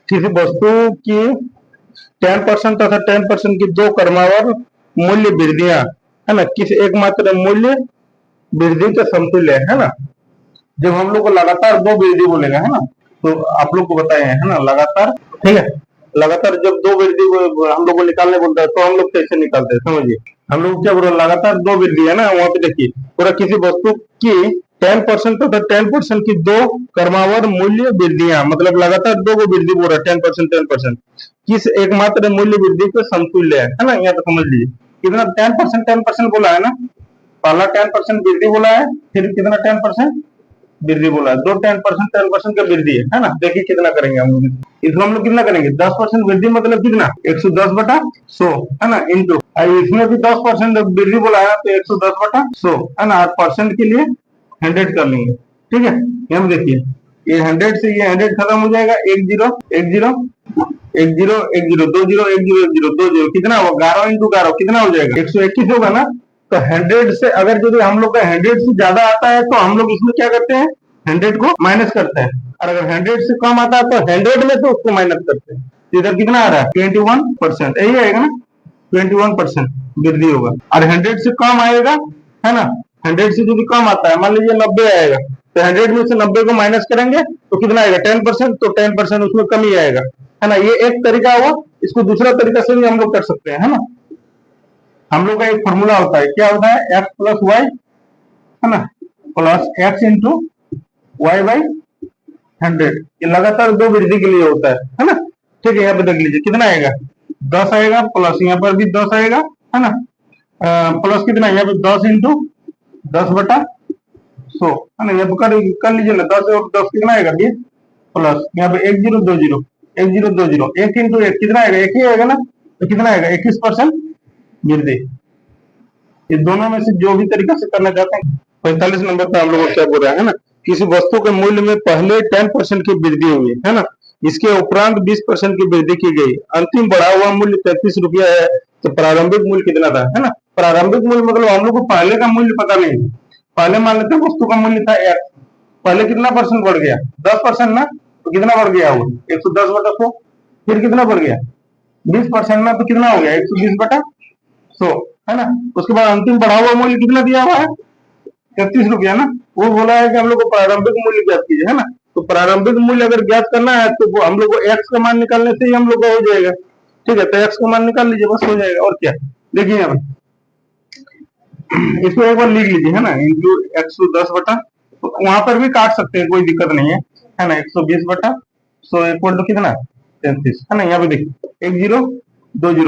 किसी वस्तु की 10% तथा 10% की दो क्रमवार मूल्य वृद्धियां, है ना, किसी एकमात्र मूल्य वृद्धि के समतुल्य है ना। जब हम लोग को लगातार दो वृद्धि बोलेगा, है ना, तो आप लोग को बताए हैं, है ना, लगातार, ठीक है, लगातार जब दो वृद्धि हम लोग को निकालने बोलता है तो हम लोग कैसे निकालते हैं, समझिए। हम लोग क्या बोल रहे हैं, लगातार दो वृद्धि है ना, वहां पे देखिए पूरा किसी वस्तु की 10% तथा 10% की दो क्रमवार मूल्य वृद्धियां, मतलब लगातार दो को वृद्धि बोल रहा है, 10% किस एकमात्र मूल्य वृद्धि के समतुल्य है ना। यहाँ तो समझ लीजिए कितना 10% बोला है ना, पहला 10% वृद्धि बोला है, फिर कितना 10% वृद्धि बोला है, दो 10% का वृद्धि है ना। देखिए कितना करेंगे हम लोग, इसमें हम लोग कितना करेंगे, 10% वृद्धि मतलब कितना 110/100, है ना, इंटू इसमें भी 10% वृद्धि बोला है तो 110/100, है ना, और परसेंट के लिए 100 कर लेंगे, ठीक है। यहाँ देखिए ये 100 से ये 100 खत्म हो जाएगा, 10 10 10 10 दो जीरो, 10 दो जीरो, कितना होगा 11 इंटू 11 कितना हो जाएगा 121 होगा ना। तो 100 से अगर यदि हम लोग का 100 से ज्यादा आता है तो हम लोग इसमें क्या करते हैं, 100 को माइनस करते हैं, और अगर 100 से कम आता है तो 100 में से उसको माइनस करते हैं। इधर कितना आ रहा है 21%, यही आएगा ना, 21% वृद्धि होगा। और 100 से कम आएगा, है ना, 100 से यदि कम आता है, मान लीजिए 90 आएगा, तो 100 में से 90 को माइनस करेंगे तो कितना आएगा 10%, तो 10% उसमें कमी आएगा, है ना। ये एक तरीका हुआ, इसको दूसरा तरीका से भी हम लोग कर सकते हैं, है ना। हम लोग का एक फॉर्मूला होता है, क्या होता है, एक्स प्लस वाई, है ना, plus x into y by 100, ये लगातार दो वृद्धि के लिए होता है ना। ठीक है, यहाँ पे देख लीजिए कितना आएगा 10 आएगा, प्लस यहाँ पर भी 10 आएगा, है ना, प्लस कितना यहाँ पे 10 इंटू 10/100, है ना। यहाँ पे कर लीजिए ना, 10 और 10 कितना आएगा 20, प्लस यहाँ पे 1020 1020 1 इंटू 1 कितना आएगा, एक ही आएगा ना, तो कितना आएगा 21% वृद्धि। ये दोनों में से जो भी तरीका से करना चाहते हैं। 45 नंबर पे हम लोग क्या बोल रहे हैं, ना, किसी वस्तु के मूल्य में पहले 10% की वृद्धि हुई, है ना, इसके उपरांत 20% की वृद्धि की गई, अंतिम बढ़ा हुआ मूल्य 33 रुपया है, तो प्रारंभिक मूल्य कितना था, है ना। प्रारंभिक मूल्य मतलब हम लोग को पहले का मूल्य पता नहीं, पहले मान लेते हैं वस्तु का मूल्य था एक्स, पहले कितना परसेंट बढ़ गया 10% ना, तो कितना बढ़ गया वो 110/100, फिर कितना बढ़ गया 20% ना, तो कितना हो गया 120/100, है ना। उसके बाद अंतिम बढ़ा हुआ मूल्य कितना दिया हुआ है 33 रुपया ना। वो बोला है कि हम लोग को प्रारंभिक मूल्य ज्ञात कीजिए, है ना। तो प्रारंभिक मूल्य अगर ज्ञात करना है तो वो हम लोग को एक्स का मान निकालने से ही हम लोग का हो जाएगा, ठीक है। तो एक्स का मान निकाल लीजिए, बस हो जाएगा, और क्या। देखिए यहाँ पे इसको एक बार लिख लीजिए, है ना, इंटू 110 तो वहां पर भी काट सकते हैं, कोई दिक्कत नहीं है ना। 120/100 इक्वल टू कितना 33, है ना। यहाँ पे देखिए 10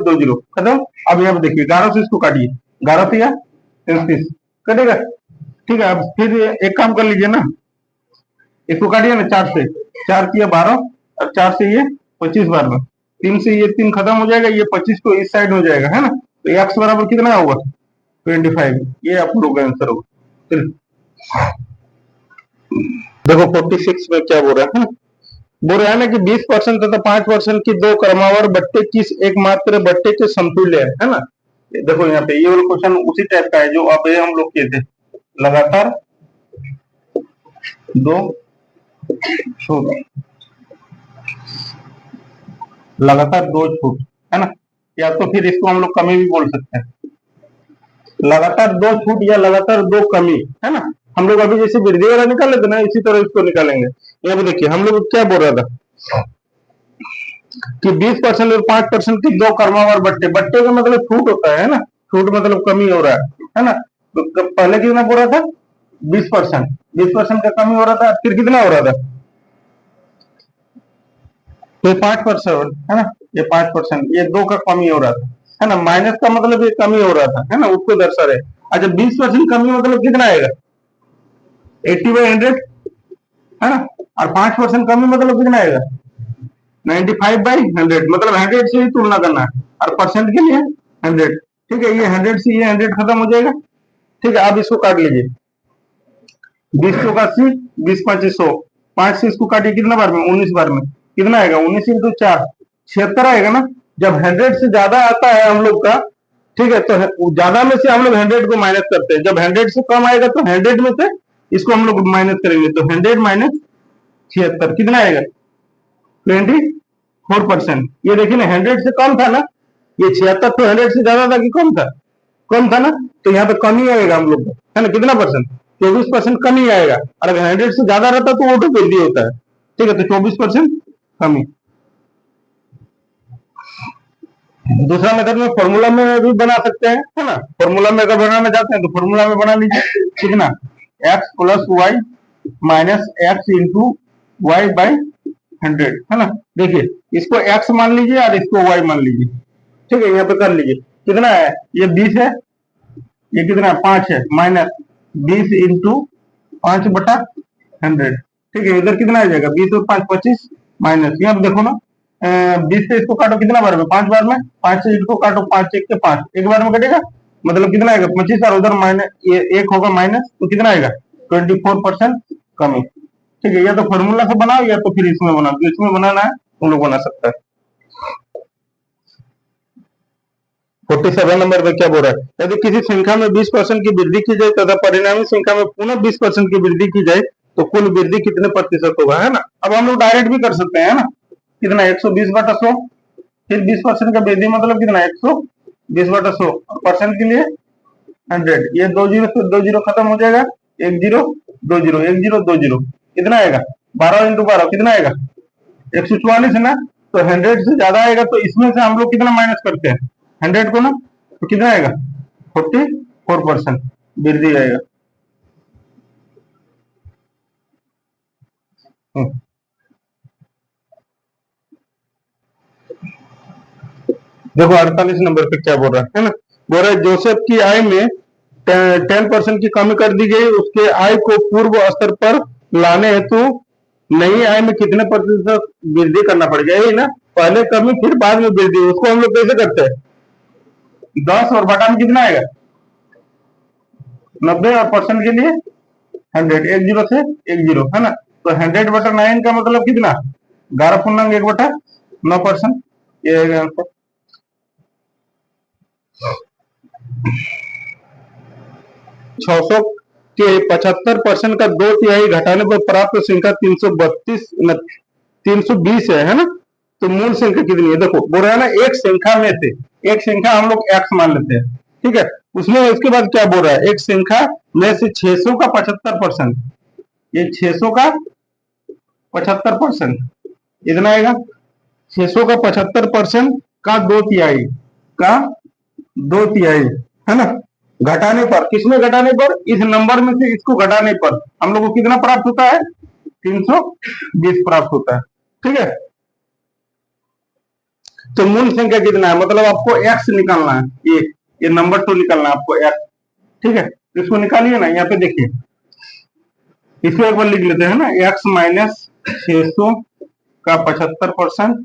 20 खत्म। अब यहाँ पे देखिए 11 से इसको काटिए, 11 से या 33 कटेगा, ठीक है। अब फिर एक काम कर लीजिए ना, इसको काटिए ना 4 से, 4 किया 12, और 4 से ये 25 बार में, 3 से ये 3 खत्म हो जाएगा, ये 25 को इस साइड हो जाएगा, है ना। तो एक्स बराबर कितना होगा 25, ये आप लोग का आंसर होगा। देखो 46 में क्या बोल रहा है ना, बोल रहा है ना कि 20% तथा 5% की दो क्रमवार बट्टे किस एकमात्र बट्टे के समतुल्य है ना। देखो यहाँ पे ये वाला क्वेश्चन उसी टाइप का है जो आप हम लोग किए थे, लगातार दो छूट, लगातार दो छूट, है ना, या तो फिर इसको हम लोग कमी भी बोल सकते हैं, लगातार दो छूट या लगातार दो कमी, है ना। हम लोग अभी जैसे वृद्धि वाला निकाल लेते ना, इसी तरह इसको निकालेंगे। यहाँ पे देखिए हम लोग क्या बोल रहा था कि 20% और 5% की दो क्रमवार बट्टे, बट्टे का मतलब छूट होता है ना, छूट मतलब कमी हो रहा है ना। तो पहले कितना बोल रहा था 20%, 20% का कमी हो रहा था, फिर कितना हो रहा था तो 5%, है ना, ये 5%, ये दो का कमी हो रहा था, है ना। माइनस का मतलब ये कमी हो रहा था, है ना, उसको दर्शा रहे। अच्छा 20% कमी मतलब कितना आएगा 80/100, है ना, और 5% कमी मतलब कितना आएगा 95/100, मतलब 100 से ही तुलना करना है, और परसेंट के लिए 100, ठीक है। ये 100 से ये 100 खत्म हो जाएगा, ठीक है। आप इसको काट लीजिए, 20 चौका 80, 20 5 100, 5 से इसको काटिए कितना बार में 19 बार में, कितना आएगा 19 इंटू 4 76 आएगा ना। जब 100 से ज्यादा आता है हम लोग का, ठीक है, तो ज्यादा में से हम लोग 100 को माइनस करते हैं, जब 100 से कम आएगा तो 100 में से इसको हम लोग माइनस करेंगे, तो 100 माइनस 76 कितना आएगा 24%। ये देखिए ना, 100 से कम था ना, ये 76 तो 100 से ज्यादा था कि कम था? कम था ना, तो यहाँ पे कम ही आएगा हम लोग को, है ना, कितना परसेंट? 24% कम ही आएगा। और अगर 100 से ज्यादा रहता तो ऑटो वृद्धि होता है। ठीक है, तो 24% कमी। दूसरा मेथड में फॉर्मूला में भी बना सकते हैं, है ना। फॉर्मूला में अगर बनाना चाहते हैं तो फॉर्मूला में बना लीजिए, कितना? X plus y minus x into y by 100, है ना। देखिए, इसको एक्स मान लीजिए और इसको वाई मान लीजिए। ठीक है, यहाँ पे कर लीजिए, कितना है? ये 20 है, ये कितना है? 5 है, माइनस 20 इंटू 5/100। ठीक है, इधर कितना आ जाएगा? 20 और 5 25, माइनस यहाँ पे देखो ना, 20 से इसको काटो कितना बार में? 5 बार में। 5 से इसको काटो, 5 1 के 5, एक बार में कटेगा, मतलब कितना आएगा? 25। और उधर माइनस एक होगा माइनस, तो कितना आएगा? 24% कमी। ठीक है, या तो फॉर्मूला से बनाओ या तो फिर इसमें बनाओ, जो इसमें बनाना है उन लोग बना सकता है। 47 नंबर में क्या बोल रहा है? यदि किसी संख्या में 20% की वृद्धि की जाए तथा परिणामी संख्या में पुनः 20% की वृद्धि की जाए तो कुल वृद्धि कितने प्रतिशत होगा, है ना। अब हम लोग डायरेक्ट भी कर सकते हैं, है ना। कितना? 120/100, फिर 20% का वृद्धि मतलब कितना? 120/100, परसेंट के लिए 100। ये 2 जीरो से 2 जीरो खत्म हो जाएगा, 1 जीरो 2 जीरो, 1 जीरो 2 जीरो, कितना आएगा? 12 इंटू 12 कितना आएगा? 144, है ना। तो 100 से ज्यादा आएगा तो इसमें से हम लोग कितना माइनस करते हैं? 100 को ना, तो कितना आएगा? 44% वृद्धि आएगा। देखो 48 नंबर पे क्या बोल रहा है ना। बोल रहा है जोसेफ की आय में 10% की कमी कर दी गई, उसके आय को पूर्व स्तर पर लाने हेतु नई आय में कितने प्रतिशत वृद्धि करना पड़ेगा? यही ना, पहले कमी फिर बाद में वृद्धि, उसको हम लोग कैसे करते हैं? 10 और बटा में कितना आएगा? 90, और परसेंट के लिए 100, 1 जीरो से 1 जीरो, है ना। तो 100/9 का मतलब कितना? 11.1/9%। ये आंसर। 600 के 75% का 2/3 घटाने पर प्राप्त संख्या 320 है ना। तो मूल संख्या कितनी है? देखो बोल रहा है ना, एक संख्या में से एक संख्या हम लोग एक्स मान लेते हैं, ठीक है। उसमें उसके बाद क्या बोल रहा है? एक संख्या में से 600 का 75%, ये 600 का 75% इतना आएगा। 600 का 75% का 2/3 का 2/3, है ना। घटाने पर, किसमें घटाने पर? इस नंबर में से इसको घटाने पर हम लोग को कितना प्राप्त होता है? 320 प्राप्त होता है। ठीक है, तो मूल संख्या कितना है? मतलब आपको एक्स निकालना है, ये नंबर तो निकालना है आपको एक्स। ठीक है, इसको निकालिए ना, यहाँ पे देखिए, इसको एक बार लिख लेते हैं ना, एक्स माइनस 600 का 75%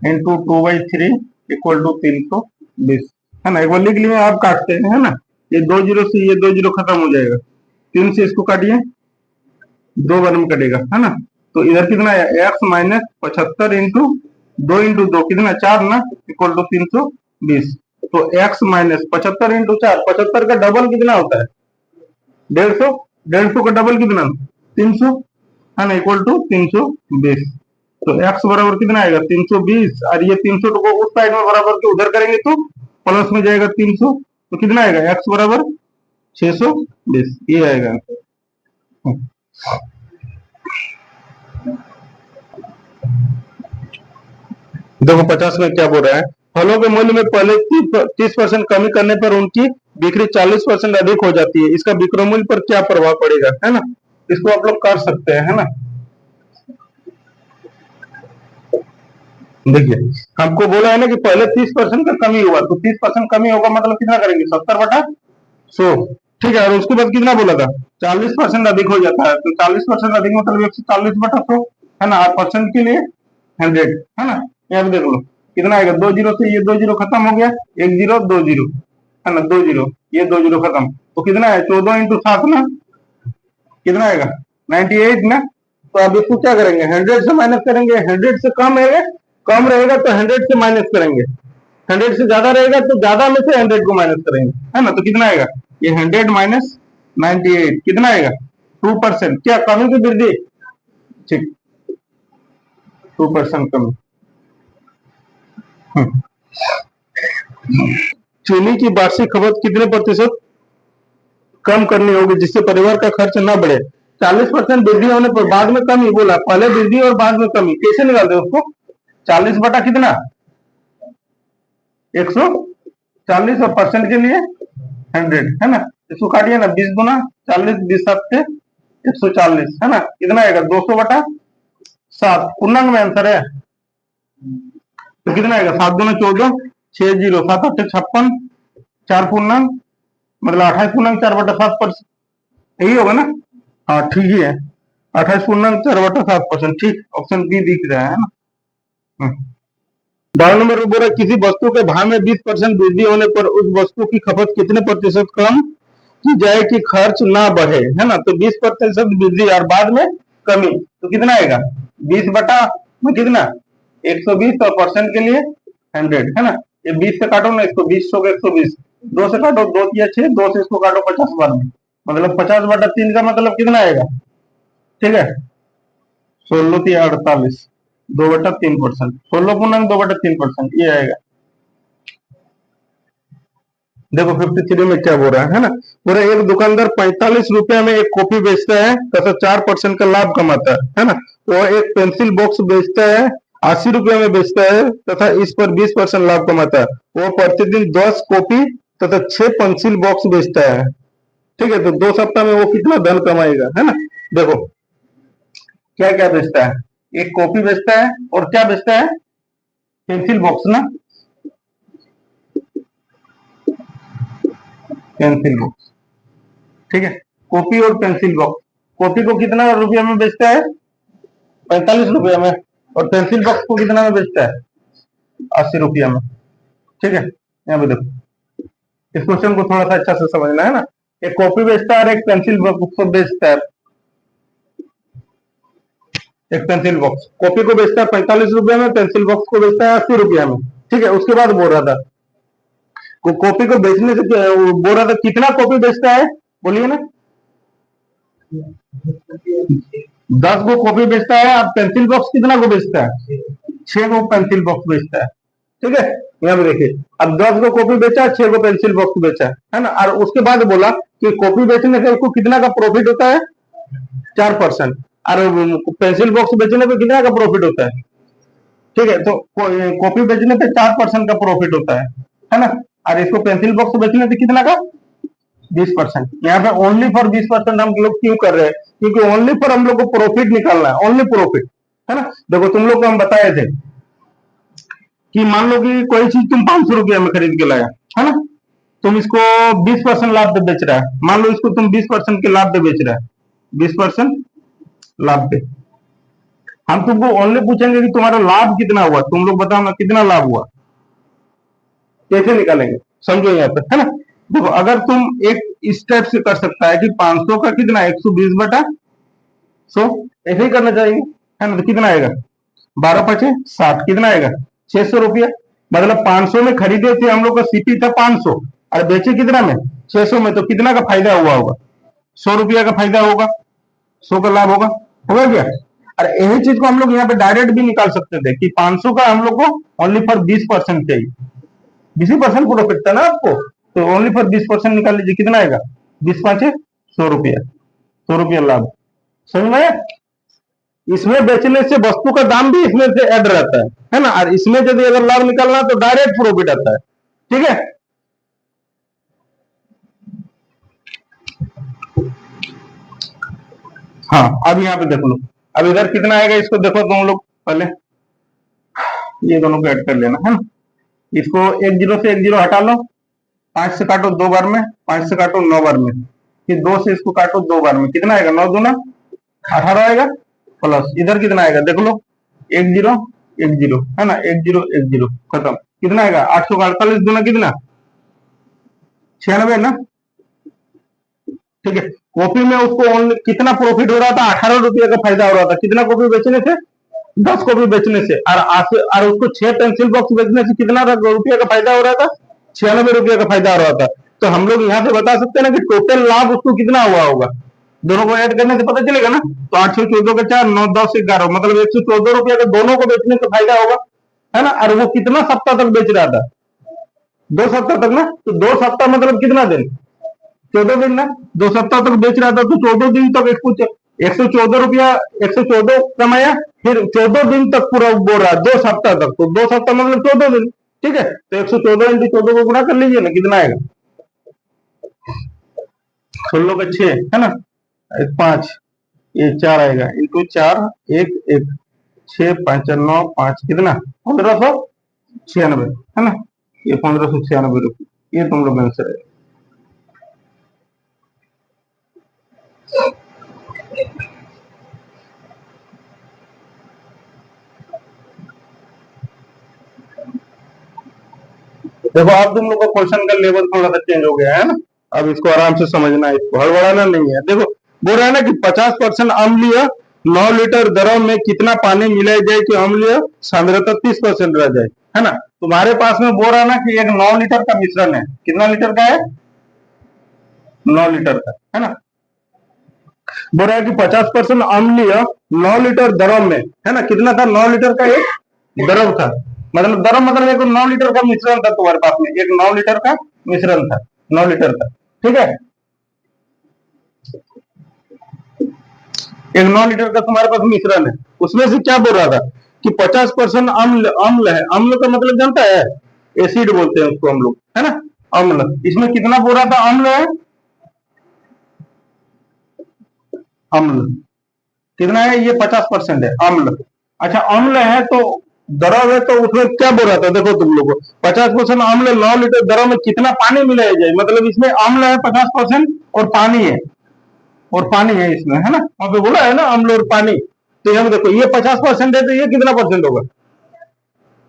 इंटू 2/3 इक्वल टू 320, है ना। एक बार लिख लिए, आप काटते हैं, है ना। ये 2 जीरो से ये 2 जीरो खत्म हो जाएगा, 3 से इसको काटिए, 2 बार में कटेगा, है ना। तो इधर कितना है? एक्स माइनस 75 इंटू 2 कितना? 4 ना, इक्वल टू 320। तो एक्स माइनस 75 इंटू 4, 75 का डबल कितना होता है? 150, 150 का डबल कितना? 300, है ना, इक्वल टू 320। तो एक्स बराबर कितना आएगा? 320, और ये 300 को उस साइड में बराबर के उधर करेंगे तो प्लस में जाएगा 300, तो कितना आएगा? एक्स बराबर 620, ये आएगा। देखो 50 में क्या बोल रहा है? फलों के मूल्य में पहले 30% कमी करने पर उनकी बिक्री 40% अधिक हो जाती है, इसका विक्रय मूल्य पर क्या प्रभाव पड़ेगा, है ना। इसको आप लोग कर सकते हैं, है ना। देखिए, हमको बोला है ना कि पहले 30% का कमी हुआ, तो 30% कमी होगा मतलब कितना करेंगे? 70/100। ठीक है, और उसके बाद कितना बोला था? 40% अधिक हो जाता है, तो 40% अधिक मतलब 140/100, है ना। 8% के लिए 100, है ना। यहाँ पे देख लो कितना आएगा? 2 जीरो से ये 2 जीरो खत्म हो गया, 1 जीरो 2 जीरो, है ना, 2 जीरो, ये 2 जीरो खत्म, तो कितना है? 14 इंटू 7 ना, कितना आएगा? 98 ना। तो अब इसको क्या करेंगे? 100 से माइनस करेंगे। 100 से कम है, कम रहेगा तो 100 से माइनस करेंगे, 100 से ज्यादा रहेगा तो ज्यादा में से 100 को माइनस करेंगे, है ना। तो कितना आएगा? ये 100 माइनस 98 कितना आएगा? 2%। क्या कमी की वृद्धि? ठीक, 2% कमी। चीनी की वार्षिक खपत कितने प्रतिशत कम करनी होगी जिससे परिवार का खर्च न बढ़े? 40% वृद्धि होने पर बाद में कमी बोला, पहले वृद्धि और बाद में कमी, कैसे निकालते हैं उसको? 40 बटा कितना? 140 और परसेंट के लिए 100 है ना। इसको काटिए ना, 20 गुना 40, 20 7 140 है ना। कितना आएगा? 200 बटा 7। पूर्णांक में आंसर है तो कितना आएगा? 7 दूना 14, 6 जीरो 7 8 56, 4 पूर्णांक मतलब 28.4/7%, यही होगा ना? हाँ ठीक ही है, 28.4/7%। ठीक, ऑप्शन बी दिख रहा है ना। दाव नंबर बोल रहा है किसी वस्तु के भाव में 20% वृद्धि होने पर उस वस्तु की खपत कितने प्रतिशत कम की जाए कि खर्च ना बढ़े, है ना। तो 20% वृद्धि और बाद में कमी, तो कितना आएगा? 20 बटा में कितना? 120 और परसेंट के लिए 100 है ना। ये 20 से काटो ना इसको, 20 सौ 120, 2 से काटो 2 या 6, 2 से इसको काटो 50 बार में, मतलब 50/3 का मतलब कितना आएगा? ठीक है, 16×48, 2/3%, 16.2/3% ये आएगा। देखो 53 में क्या बोल रहा है ना। बोल रहा है एक दुकानदार 45 रुपया में एक कॉपी बेचता है तथा 4% का लाभ कमाता है ना। वो एक पेंसिल बॉक्स बेचता है, 80 रुपया में बेचता है तथा इस पर 20% लाभ कमाता है। वो प्रतिदिन 10 कॉपी तथा 6 पेंसिल बॉक्स बेचता है। ठीक है, तो 2 सप्ताह में वो कितना धन कमाएगा, है ना। देखो क्या क्या बेचता है, एक कॉपी बेचता है और क्या बेचता है? पेंसिल बॉक्स ना, पेंसिल बॉक्स। ठीक है, कॉपी और पेंसिल बॉक्स। कॉपी को कितना रुपया में बेचता है? 45 रुपया में। और पेंसिल बॉक्स को कितना में बेचता है? 80 रुपया में। ठीक है, यहाँ पे देखो, इस क्वेश्चन को थोड़ा सा अच्छा से समझना है ना। एक कॉपी बेचता है और एक पेंसिल बॉक्स को बेचता है। एक पेंसिल बॉक्स, कॉपी को बेचता है 45 रुपया में, पेंसिल बॉक्स को बेचता है 80 रुपया में। ठीक है, उसके बाद बोल रहा था कॉपी को बेचने से बोल रहा था कितना कॉपी बेचता है, बोलिए ना। 10 को कॉपी बेचता है, अब पेंसिल बॉक्स कितना को बेचता है? 6 को पेंसिल बॉक्स बेचता है। ठीक है, यहाँ पे देखिए, अब 10 को कॉपी बेचा, 6 को पेंसिल बॉक्स बेचा है ना। और उसके बाद बोला कि कॉपी बेचने से उसको कितना का प्रॉफिट होता है? 4%। और पेंसिल बॉक्स बेचने पे कितना का प्रॉफिट होता है? ठीक है, तो कॉपी बेचने पे 4% का प्रॉफिट होता है ना। और इसको पेंसिल बॉक्स बेचने पे कितना का? 20%। यहाँ पे ओनली फॉर 20% हम लोग क्यों कर रहे हैं? क्योंकि ओनली फॉर हम लोग को प्रॉफिट निकालना है, ओनली प्रॉफिट, है ना। देखो तुम लोग को हम बताए थे कि मान लो कि कोई चीज तुम 500 रुपया में खरीद के लाया, है ना। तुम इसको 20% लाभ पे बेच रहा है, मान लो इसको तुम 20% के लाभ पे बेच रहा है, 20% लाभ पे। हम तुमको ओनली पूछेंगे कि तुम्हारा लाभ कितना हुआ, तुम लोग बताओ ना कितना लाभ हुआ, कैसे निकालेंगे? समझो यहाँ पे, है ना। देखो अगर तुम एक इस टाइप से कर सकता है कि 500 का कितना 120/100, ऐसे ही करना चाहिए, है ना। तो कितना आएगा? 12×5 = 60, कितना आएगा? 600 रुपया। मतलब 500 में खरीदे थे हम लोग का सीपी था 500 और बेचे कितना में? 600 में। तो कितना का फायदा हुआ होगा? 100 रुपया का फायदा होगा, 100 का लाभ होगा, होगा क्या? और यही चीज को हम लोग यहाँ पे डायरेक्ट भी निकाल सकते थे कि 500 का हम लोग को ओनली फॉर 20% चाहिए, 20% प्रॉफिट था ना आपको, तो ओनली फॉर 20% निकाल लीजिए, कितना आएगा? 20×5 = 100 रुपया, 100 रुपया लाभ। समझ में आया? इसमें बेचने से वस्तु का दाम भी इसमें से ऐड रहता है ना। और इसमें यदि अगर लाभ निकालना तो डायरेक्ट प्रॉफिट आता है। ठीक है, हाँ अब यहाँ पे देख लो, अब इधर कितना आएगा इसको देखो तुम लोग पहले, ये दोनों को ऐड कर लेना, है ना। इसको 1 जीरो से 1 जीरो हटा लो, 5 से काटो 2 बार में, 5 से काटो 9 बार में, फिर 2 से इसको काटो 2 बार में, कितना आएगा? 9 दूना 18 आएगा, प्लस इधर कितना आएगा देख लो, 1 जीरो 1 जीरो, है ना, 1 जीरो 1 जीरो, खत्म। कितना आएगा? 848 दूना कितना? 96 ना। ठीक है, कॉपी में उसको कितना प्रॉफिट हो रहा था? 18 रुपये का फायदा हो रहा था, कितना कॉपी बेचने से? 10 कॉपी बेचने से। और उसको 6 पेंसिल बॉक्स बेचने से कितना रुपया का फायदा हो रहा था? 96 रुपये का फायदा हो रहा था। तो हम लोग यहाँ से बता सकते हैं ना कि टोटल लाभ उसको कितना हुआ होगा? दोनों को ऐड करने से पता चलेगा ना। तो 8 से 14 का 4, 9 10 11, मतलब 114 रुपया का दोनों को बेचने से फायदा होगा, है ना। और वो कितना सप्ताह तक बेच रहा था? 2 सप्ताह तक ना। तो 2 सप्ताह मतलब कितना दिन? 14 दिन ना। 2 सप्ताह तक बेच रहा था तो 14 दिन तक 114 रुपया, 114 कमाया। फिर 14 दिन तक पूरा बोल रहा है, 2 सप्ताह तक, तो 2 सप्ताह मतलब 14 दिन। ठीक है, तो 114 × 14 को गुणा कर लीजिए ना, कितना आएगा? 16 का 6, है ना, 5, ये 4 आएगा, इंटू 4, 1 1, 6 5 9 5, कितना? 1596, है ना। ये 1596 रुपये, ये तुम लोग आंसर है। देखो अब तुम लोग का क्वेश्चन का लेवल थोड़ा सा चेंज हो गया है ना। अब इसको आराम से समझना है, इसको हड़बड़ाना नहीं है। देखो बोल रहा है ना कि 50% अम्लीय 9 लीटर द्रव में कितना पानी मिलाई जाए कि अम्लीय सांद्रता 30% रह जाए, है ना। तुम्हारे पास में बोल रहा है ना कि एक 9 लीटर का मिश्रण है। कितना लीटर का है? 9 लीटर का, है ना। बोल रहा है कि 50% अम्लीय 9 लीटर द्रव में, है ना, कितना था? 9 लीटर का एक द्रव था, मतलब द्रव मतलब एक 9 लीटर का मिश्रण था तुम्हारे पास में, एक 9 लीटर का मिश्रण था, 9 लीटर का, ठीक है। एक 9 लीटर का तुम्हारे पास मिश्रण है, उसमें से क्या बोल रहा था कि 50% अम्ल, अम्ल है। अम्ल का मतलब जानता है? एसिड बोलते हैं उसको हम लोग, है ना, अम्ल। इसमें कितना बोल रहा था? अम्ल है, अम्ल कितना है? ये 50% है अम्ल। अच्छा अम्ल है तो द्रव है, तो उसमें क्या बोल रहा था? देखो तुम लोग को 50% अम्ल 9 लीटर द्रव में कितना पानी मिलाया जाए, मतलब इसमें अम्ल है 50% और पानी है, और पानी है इसमें, है ना। वहां पे बोला है ना अम्ल और पानी। तो यहाँ देखो ये 50% है, तो ये कितना परसेंट होगा?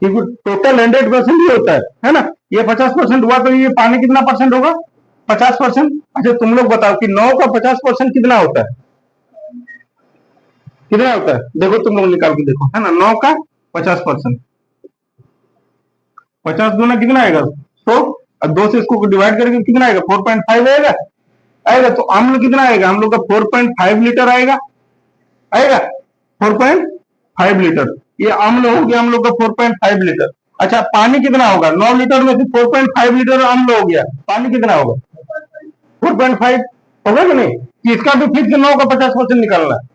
क्योंकि टोटल 100% ही होता है ना। ये 50% हुआ तो ये पानी कितना परसेंट होगा? 50%। अच्छा तुम लोग बताओ कि 9 का 50% कितना होता है? कितना होता है? देखो तुम लोग निकाल के देखो, है ना। 9 का 50%, 50 दूना कितना आएगा? 100। और 2 से इसको डिवाइड करके कितना आएगा? 4.5 आएगा। आएगा तो अम्ल कितना आएगा हम लोग का? 4.5 लीटर आएगा, आएगा 4.5 लीटर। ये अम्ल हो गया हम लोग का 4.5 लीटर। अच्छा पानी कितना होगा? 9 लीटर में से 4.5 लीटर अम्ल हो गया, पानी कितना होगा? 4.5 होगा कि नहीं? कि इसका भी फिर से 9 का 50% निकालना है।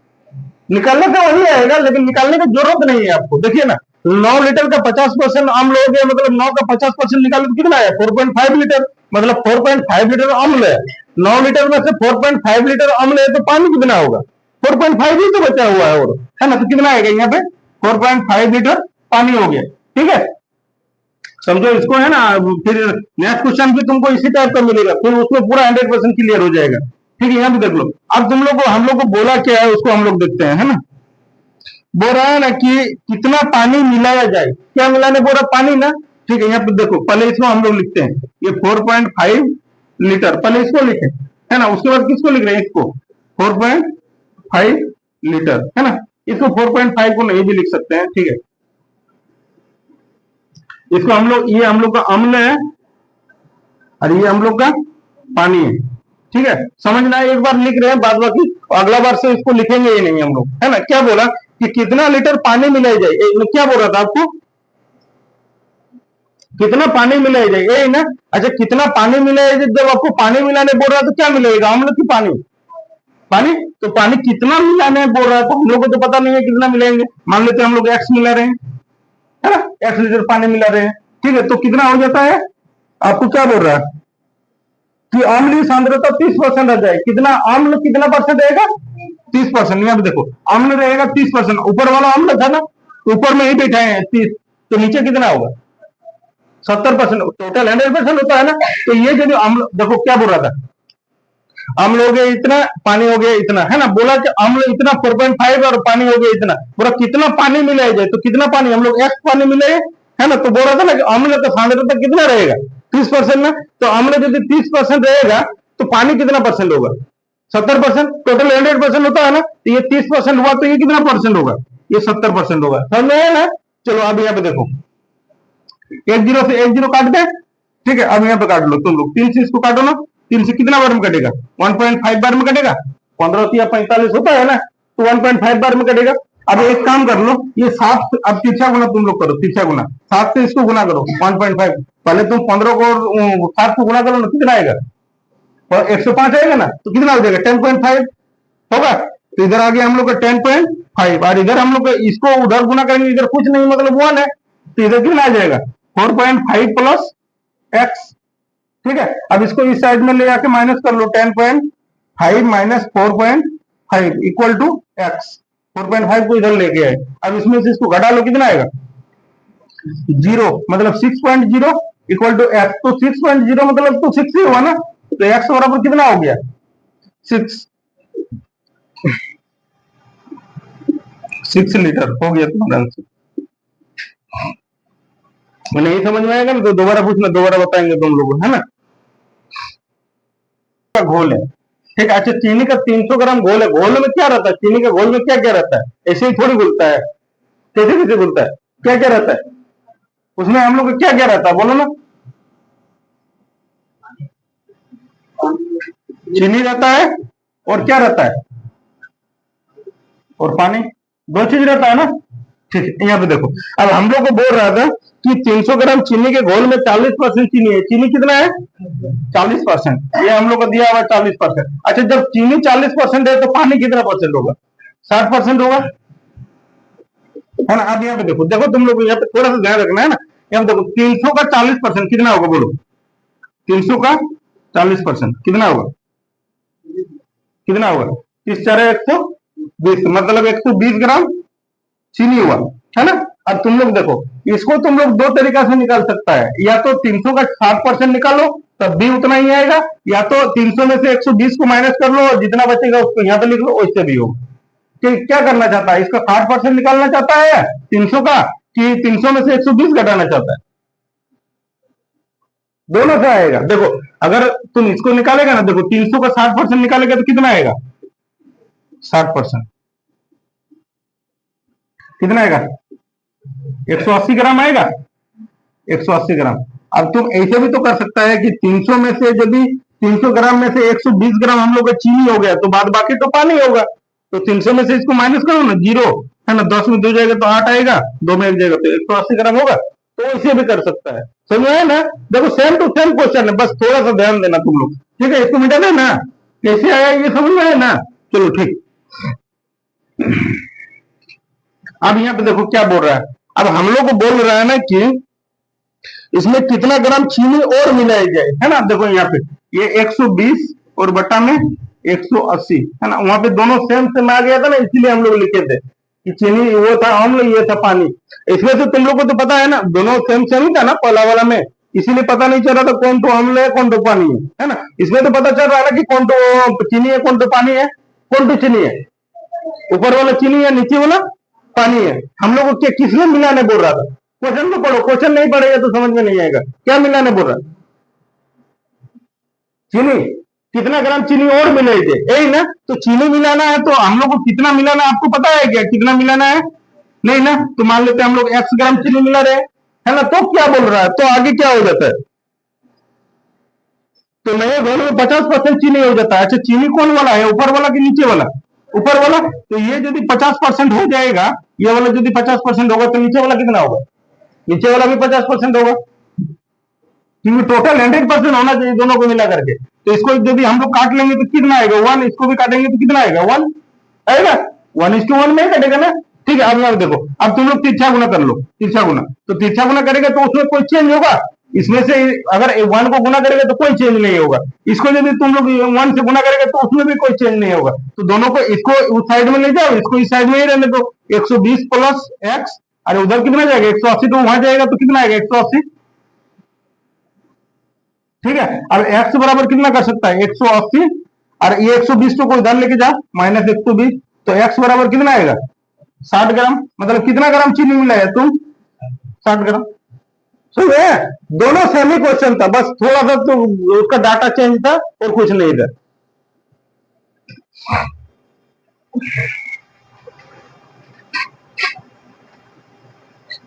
निकालने का वही आएगा, लेकिन निकालने की जरूरत नहीं है आपको। देखिए ना, 9 लीटर का 50% अम्ल हो गया, मतलब 9 का 50% निकाले तो कितना है? 4.5 लीटर, मतलब 4.5 लीटर अम्ल है। 9 लीटर में से 4.5 लीटर अम्ल है, तो पानी कितना होगा? 4.5 ही तो बचा हुआ है, और है ना। तो कितना आएगा यहाँ पे? 4.5 लीटर पानी हो गया, ठीक है। समझो इसको, है ना। फिर नेक्स्ट क्वेश्चन भी तुमको इसी टाइप का मिलेगा, फिर उसमें पूरा 100% क्लियर हो जाएगा, ठीक है। यहाँ पे देख लो। अब तुम लोग को, हम लोग को बोला क्या है उसको हम लोग देखते हैं, है ना। बोल रहा है ना कि कितना पानी मिलाया जाए, क्या मिलाने बोल रहा? पानी ना, ठीक है। यहाँ पे देखो, पहले इसको हम लोग लिखते हैं, ये 4.5 लीटर, पहले इसको लिखे, है ना। उसके बाद किसको लिख रहे हैं? इसको 4.5 लीटर, है ना। इसको 4.5 को नहीं भी लिख सकते हैं, ठीक है। इसको हम लोग, ये हम लोग का अम्ल है और ये हम लोग का पानी है, ठीक है। समझना है, एक बार लिख रहे हैं, बाद बाकी अगला बार से इसको लिखेंगे ही नहीं हम लोग, है ना। क्या बोला कि कितना लीटर पानी मिलाई जाए, क्या बोल रहा था आपको? कितना पानी मिलाया जाए, यही ना। अच्छा कितना पानी मिलाया जाए, जब आपको पानी मिलाने बोल रहा है तो क्या मिलाएगा? अम्ल की पानी? पानी। तो पानी कितना मिलाने बोल रहा है, तो हम लोग को तो पता नहीं है कितना मिलाएंगे। मान लेते हैं हम लोग एक्स मिला रहे हैं, है ना, एक्स लीटर पानी मिला रहे हैं, ठीक है। तो कितना हो जाता है? आपको क्या बोल रहा है कि अम्लीय सांद्रता 30% रह जाए। कितना अम्ल, कितना परसेंट रहेगा? 30%। यहाँ पे देखो, अम्ल रहेगा 30%, ऊपर वाला अम्ल था ना, तो ऊपर में ही बैठा है 30, तो नीचे कितना होगा? 70%। टोटल 100% होता है ना। तो ये जो अम्ल, देखो क्या बोल रहा था, अम्ल हो गया इतना, पानी हो गया इतना, है ना। बोला कि अम्ल इतना 4.5 और पानी हो गया इतना, बोला कितना पानी मिलाया जाए, तो कितना पानी हम लोग एक्स पानी मिलाए, है ना। तो बोल रहा था ना कि अम्ल का सांद्रता कितना रहेगा? 30% ना। तो अम्ल यदि 30% रहेगा तो पानी कितना परसेंट होगा? 70%। टोटल 100% होता है ना, तो ये 30% हुआ, तो ये कितना परसेंट होगा? ये 70% होगा, समझ में आया ना। चलो अब यहाँ पे देखो, 1 0 से 1 0 काट दे, ठीक है। अब यहाँ पे काट लो तुम लोग, 3 से इसको काटो ना, 3 से कितना बार में कटेगा? 1.5 बार में कटेगा, 15 या 45 होता है ना, तो 1.5 बार में कटेगा। अब एक काम कर लो, ये 7, अब तिरछा गुना तुम लोग करो, तिरछा गुना 7 से इसको गुना करो 1.5। पहले तुम 15 को 7 को गुना करो ना, कितना आएगा? और 105 आएगा ना, तो कितना हो जाएगा? 10.5 होगा। तो इधर आ गया हम लोग का 10.5, और इधर हम लोग इसको उधर गुना करेंगे, इधर कुछ नहीं मतलब 1 है, तो इधर कितना आ जाएगा? 4.5 प्लस एक्स। ठीक है, अब इसको इस साइड में ले आके माइनस कर लो, 10.5 माइनस 4.5 इक्वल टू एक्स। 4.5 को इधर लेके आए, अब इसमें से इसको घटा लो, कितना आएगा? 0, मतलब 6.0 इक्वल टू एक्स। तो 6.0 मतलब तो 6 ही हुआ ना, तो एक्स बराबर कितना हो गया? 6 लीटर हो गया तुम्हारा आंसर। नहीं समझ में आएगा ना तो दोबारा पूछना, दोबारा बताएंगे तुम लोग, है ना। घोल है, ठीक है। अच्छा, चीनी का 300 ग्राम घोल है, घोल में क्या रहता है? चीनी के घोल में क्या क्या रहता है? ऐसे ही थोड़ी घुलता है, कैसे कैसे घुलता है? क्या क्या रहता है उसमें? हम लोग क्या क्या रहता है, बोलो ना। चीनी रहता है, और क्या रहता है? और पानी, दो चीज रहता है ना। ठीक है, यहाँ पे देखो, अब हम लोग को बोल रहा था कि 300 ग्राम चीनी के घोल में 40% चीनी है। चीनी कितना है? 40%। ये हम लोग को दिया हुआ 40%। अच्छा, जब चीनी 40% है तो पानी कितना परसेंट होगा? 60% होगा, है ना। अब यहाँ पे देखो, देखो तुम लोग यहाँ पे थोड़ा सा ध्यान रखना है ना। यहाँ पे देखो, 300 का 40% कितना होगा, बोलो। 300 का 40% कितना होगा? कितना होगा? 3×4 = 120, मतलब 120 ग्राम चीनी हुआ, है ना। अब तुम लोग देखो, इसको तुम लोग दो तरीका से निकाल सकता है, या तो 300 का 60% निकालो तब भी उतना ही आएगा, या तो 300 में से 120 को माइनस कर लो और जितना बचेगा उसको यहाँ पे लिख लो, वैसे भी होगा। कि क्या करना चाहता है? इसका 60% निकालना चाहता है 300 का, कि 300 में से 120 घटाना चाहता है? दोनों से आएगा। देखो, अगर तुम इसको निकालेगा ना, देखो 300 का 60% निकालेगा तो कितना आएगा? 60% कितना आएगा? 180 ग्राम आएगा, 180 ग्राम। अब तुम ऐसे भी तो कर सकता है कि 300 में से, जब भी 300 ग्राम में से 120 ग्राम हम लोग का चीनी हो गया, तो बाद बाकी तो पानी होगा। तो 300 में से इसको माइनस करो ना, 0, है ना। 10 में 2 जाएगा तो 8 आएगा, 2 में 1 जाएगा तो 180 ग्राम होगा। तो ऐसे भी कर सकता है, समझ में ना। देखो, सेम टू सेम क्वेश्चन है, बस थोड़ा सा ध्यान देना तुम लोग, ठीक है। इसको मिटा देना, कैसे आया ये समझ में आया ना। चलो ठीक। अब यहाँ पे देखो क्या बोल रहा है। अब हम लोग को बोल रहा है ना कि इसमें कितना ग्राम चीनी और मिलाई जाए, है ना। देखो यहाँ पे ये 120 और बटा में 180, है ना। वहां पे दोनों सेम सेम आ गया था ना, इसीलिए हम लोग लिखे थे कि चीनी वो था अम्ल, ये था पानी। इसमें से तुम लोग को तो पता है ना, दोनों सेम सेम ही था ना पहला वाला में, इसीलिए पता नहीं चल रहा था कौन तो अम्ल है कौन तो पानी है ना। इसमें तो पता चल रहा है ना कि कौन तो चीनी है कौन तो पानी है। कौन तो चीनी है? ऊपर वाला चीनी है, नीचे वाला पानी है। हम लोग को किसने मिलाने बोल रहा था? क्वेश्चन तो पढ़ो, क्वेश्चन नहीं पढ़ेगा तो समझ में नहीं आएगा। क्या मिलाने बोल रहा? चीनी। कितना ग्राम चीनी और मिलाएंगे, यही ना। तो चीनी मिलाना है तो हम लोग को कितना मिलाना है आपको पता है क्या? कितना मिलाना है? नहीं ना। तो मान लेते हैं हम लोग एक्स ग्राम चीनी मिला रहे हैं, है ना। तो क्या बोल रहा है, तो आगे क्या हो जाता है? तो नए घोल में 50% चीनी हो जाता है। अच्छा, चीनी कौन वाला है, ऊपर वाला कि नीचे वाला? ऊपर वाला। तो ये यदि 50% हो जाएगा, ये वाला यदि 50% होगा, तो नीचे वाला कितना होगा? नीचे वाला भी 50% होगा, क्योंकि टोटल 100% होना चाहिए दोनों को मिला करके। तो इसको यदि हम लोग काट लेंगे तो कितना आएगा? 1। इसको भी काटेंगे तो कितना आएगा? 1 आएगा। 1:1 में ही कटेगा ना। ठीक है, अब यहाँ देखो, अब तुम लोग तिरछा गुना कर लो, तिरछा गुना। तो तिरछा गुना करेगा तो उसमें कोई चेंज होगा? इसमें से अगर 1 को गुना करेगा तो कोई चेंज नहीं होगा। इसको यदि तुम लोग 1 से गुना करेगा तो उसमें भी कोई चेंज नहीं होगा। तो दोनों को, इसको उस साइड में ले जाओ, इसको इस साइड में ही रहने दो। 120 प्लस एक्स, अरे उधर कितना जाएगा? 180, तो वहां जाएगा तो कितना आएगा? 180। ठीक है, अब एक्स बराबर कितना कर सकता है? 180, और ये 120 को कोई इधर लेके जा, माइनस 120, तो एक्स बराबर कितना आएगा? 60 ग्राम। मतलब कितना ग्राम चीनी मिला है तुम? 60 ग्राम। सही है, दोनों सेम ही क्वेश्चन था, बस थोड़ा सा तो उसका डाटा चेंज था और कुछ नहीं था।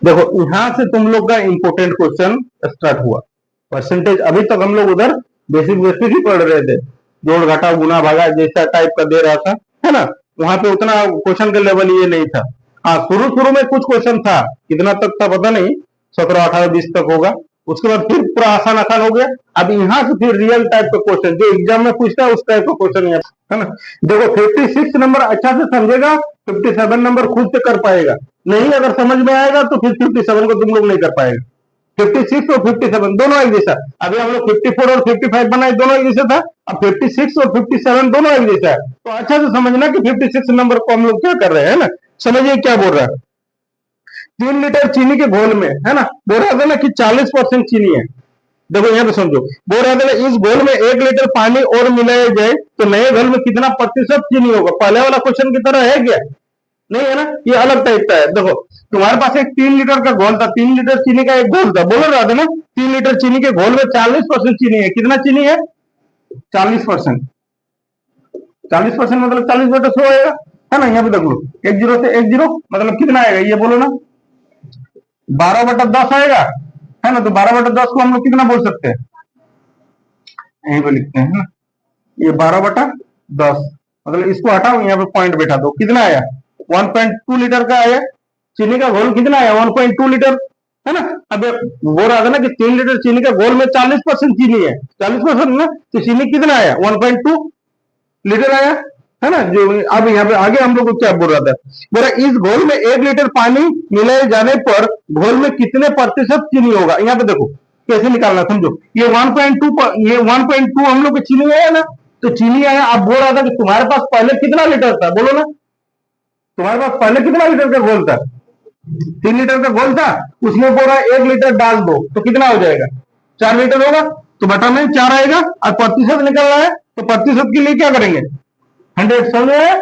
देखो, यहां से तुम लोग का इंपोर्टेंट क्वेश्चन स्टार्ट हुआ। परसेंटेज अभी तक हम लोग उधर बेसिक बेसिक ही पढ़ रहे थे, जोड़ घटाव गुना भागा जैसा टाइप का दे रहा था, है ना। वहां पे उतना क्वेश्चन का लेवल ये नहीं था। हाँ, शुरू शुरू में कुछ क्वेश्चन था, कितना तक था पता नहीं, 17, 18, 20 तक होगा। उसके बाद फिर पूरा आसान आसान हो गया। अब यहाँ से फिर रियल टाइप का क्वेश्चन जो एग्जाम में पूछता है उस टाइप का क्वेश्चन है ना। देखो 56 नंबर अच्छा से समझेगा, 57 नंबर खुद से कर पाएगा। नहीं अगर समझ में आएगा तो फिर 57 को तुम लोग नहीं कर पाएगा। 56 और 57 दोनों एक जैसा। अभी हम लोग 54 और 55 बनाए, दोनों एक जैसा था। अब 56 और 57 दोनों एक जैसा है। तो अच्छा से समझना कि 56 नंबर को हम लोग क्या कर रहे हैं ना। समझिए क्या बोल रहा है। 3 लीटर चीनी के घोल में, है ना, बोल रहा था ना कि 40% चीनी है। देखो यहाँ पे समझो, बोल रहा था ना इस घोल में 1 लीटर पानी और मिलाया जाए तो नए घोल में कितना प्रतिशत चीनी होगा। पहले वाला क्वेश्चन की तरह है क्या? नहीं है ना, ये अलग टाइप का है। देखो तुम्हारे पास एक 3 लीटर का घोल था, 3 लीटर चीनी का एक घोल था, बोल रहा था ना 3 लीटर चीनी के घोल में 40% चीनी है। कितना चीनी है? 40%। 40% मतलब 40/100 आएगा, है ना। यहाँ पे देख लो, 1 0 से 1 0 मतलब कितना आएगा ये बोलो ना। 12/10 आएगा, है ना। तो 12/10 को हम लोग कितना बोल सकते हैं? यहीं पे लिखते हैं ना, ये 12/10 मतलब इसको हटाओ, यहाँ पे पॉइंट बैठा दो। कितना आया? 1.2 लीटर का आया। चीनी का घोल कितना आया? 1.2 लीटर, है ना। अब बोल रहा था ना कि 3 लीटर चीनी का घोल में 40% चीनी है, 40% ना, तो चीनी कितना आया? 1.2 लीटर आया, है ना। जो अब यहाँ पे आगे हम लोग को क्या बोल रहा था, बोला इस घोल में 1 लीटर पानी मिलाए जाने पर घोल में कितने प्रतिशत चीनी होगा। यहाँ पे देखो कैसे निकालना, समझो। ये 1.2, ये 1.2 हम लोग की चीनी आया ना, तो चीनी आया। अब बोल रहा था कि तुम्हारे पास पहले कितना लीटर था, बोलो ना। तुम्हारे पास पहले कितना लीटर का घोल था? 3 लीटर का घोल था, उसमें बोला 1 लीटर डाल दो तो कितना हो जाएगा? 4 लीटर होगा। तो बटा में 4 आएगा और प्रतिशत निकल रहा है, तो प्रतिशत के लिए क्या करेंगे? 100। समझ में आया?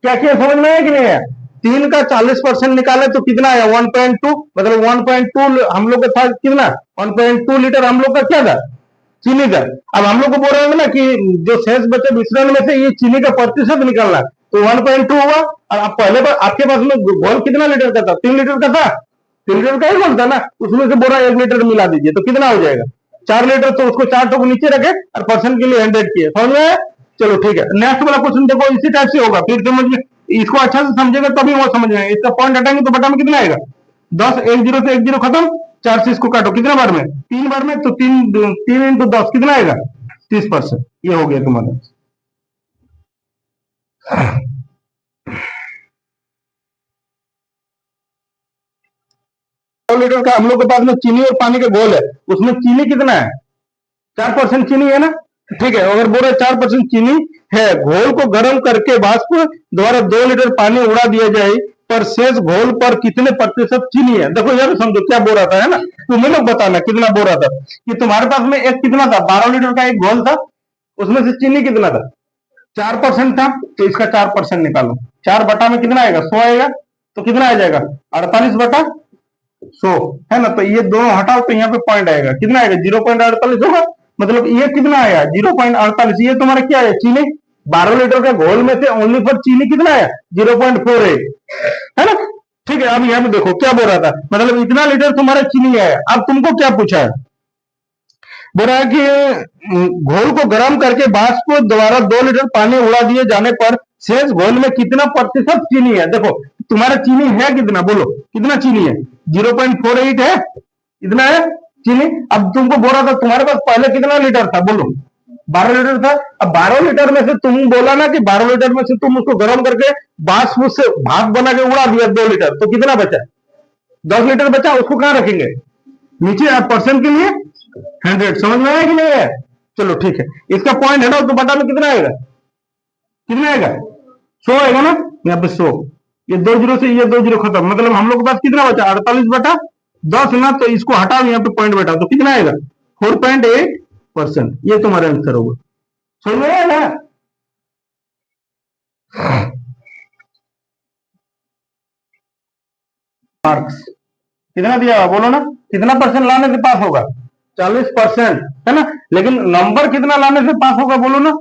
क्या क्या समझ में आया कि नहीं आया? 3 का 40% निकाले तो कितना आया? 1.2 मतलब 1.2 हम लोग का था कितना? 1.2 लीटर हम लोग का क्या था? चीनी का। अब हम लोग को बोल रहे हैं ना कि जो शेष बचे मिश्रण में से ये चीनी का प्रतिशत निकालना, तो 1.2 हुआ। और आप पहले बार आपके पास में घोल कितना लीटर का था? 3 लीटर का था। 3 लीटर का ही घोल था ना, उसमें से बोरा 1 लीटर मिला दीजिए तो कितना हो जाएगा? 4 लीटर। तो उसको 4 को नीचे रखे और परसेंट के लिए 100 किए। समझ में आया? चलो ठीक है, नेक्स्ट वाला क्वेश्चन देखो, इसी टाइप से होगा। फिर समझ में, इसको अच्छा से समझेगा तभी वो समझ में आएगा। इसका पॉइंट हटाएंगे तो बटा में कितना आएगा? 10। 1 0 से 1 0 खत्म। 4 से इसको काटो, कितना बार में? 3 बार में। तो 3 3 × 10 कितना आएगा? 30%। ये हो गया तुम्हारा। 100 लीटर का हम लोग के पास में चीनी और पानी का घोल है, उसमें चीनी कितना है? 4% चीनी है ना। ठीक है, अगर बोले 4% चीनी है, घोल को गर्म करके वाष्प द्वारा 2 लीटर पानी उड़ा दिया जाए पर शेष घोल पर कितने प्रतिशत चीनी है। देखो यार समझो क्या बोल रहा था, है ना। तुम्हें लोग बताना कितना बोल रहा था कि तुम्हारे पास में एक कितना था? 12 लीटर का एक घोल था, उसमें से चीनी कितना था? 4% था। तो इसका 4% निकालो। 4 बटा में कितना आएगा? 100 आएगा। तो कितना आ जाएगा? 48/100, है ना। तो ये दोनों हटाओ तो यहाँ पे पॉइंट आएगा, कितना आएगा? 0.48 होगा। मतलब ये कितना आया? 0.48। ये तुम्हारा क्या है? चीनी। 12 लीटर का घोल में से ओनली फॉर चीनी कितना आया? 0.48, है ना। ठीक है, अब यहाँ पे देखो क्या बोल रहा था, मतलब इतना लीटर तुम्हारा चीनी आया। अब तुमको क्या पूछा है? बोल रहा है कि घोल को गर्म करके वाष्प द्वारा 2 लीटर पानी उड़ा दिए जाने पर शेष घोल में कितना प्रतिशत चीनी है। देखो तुम्हारा चीनी है कितना, बोलो कितना चीनी है? 0.48 है, इतना है चीनी। अब तुमको बोल रहा था तुम्हारे पास पहले कितना लीटर था, बोलो। 12 लीटर था। अब 12 लीटर में से तुम बोला ना कि 12 लीटर में से तुम उसको गर्म करके वाष्प से भाप बना के उड़ा दिया 2 लीटर, तो कितना बचा? 10 लीटर बचा। उसको कहां रखेंगे? नीचे। आप परसेंट के लिए 100। समझ में आया कि नहीं है? चलो ठीक है, इसका पॉइंट हटाओ तो बटा में कितना आएगा? कितना आएगा? 100 आएगा ना। यहाँ पे 100। ये 2 0 से ये 2 0 खत्म। मतलब हम लोग के पास कितना बचा? 48/10 ना। तो इसको हटाओ, यहाँ पे पॉइंट बैठा तो कितना आएगा? 4.8%। ये तुम्हारा आंसर होगा। समझ में आया ना? मार्क्स कितना दिया हुआ बोलो ना, कितना परसेंट लाने से पास होगा? 40%, है ना। लेकिन नंबर कितना लाने से पास होगा बोलो ना।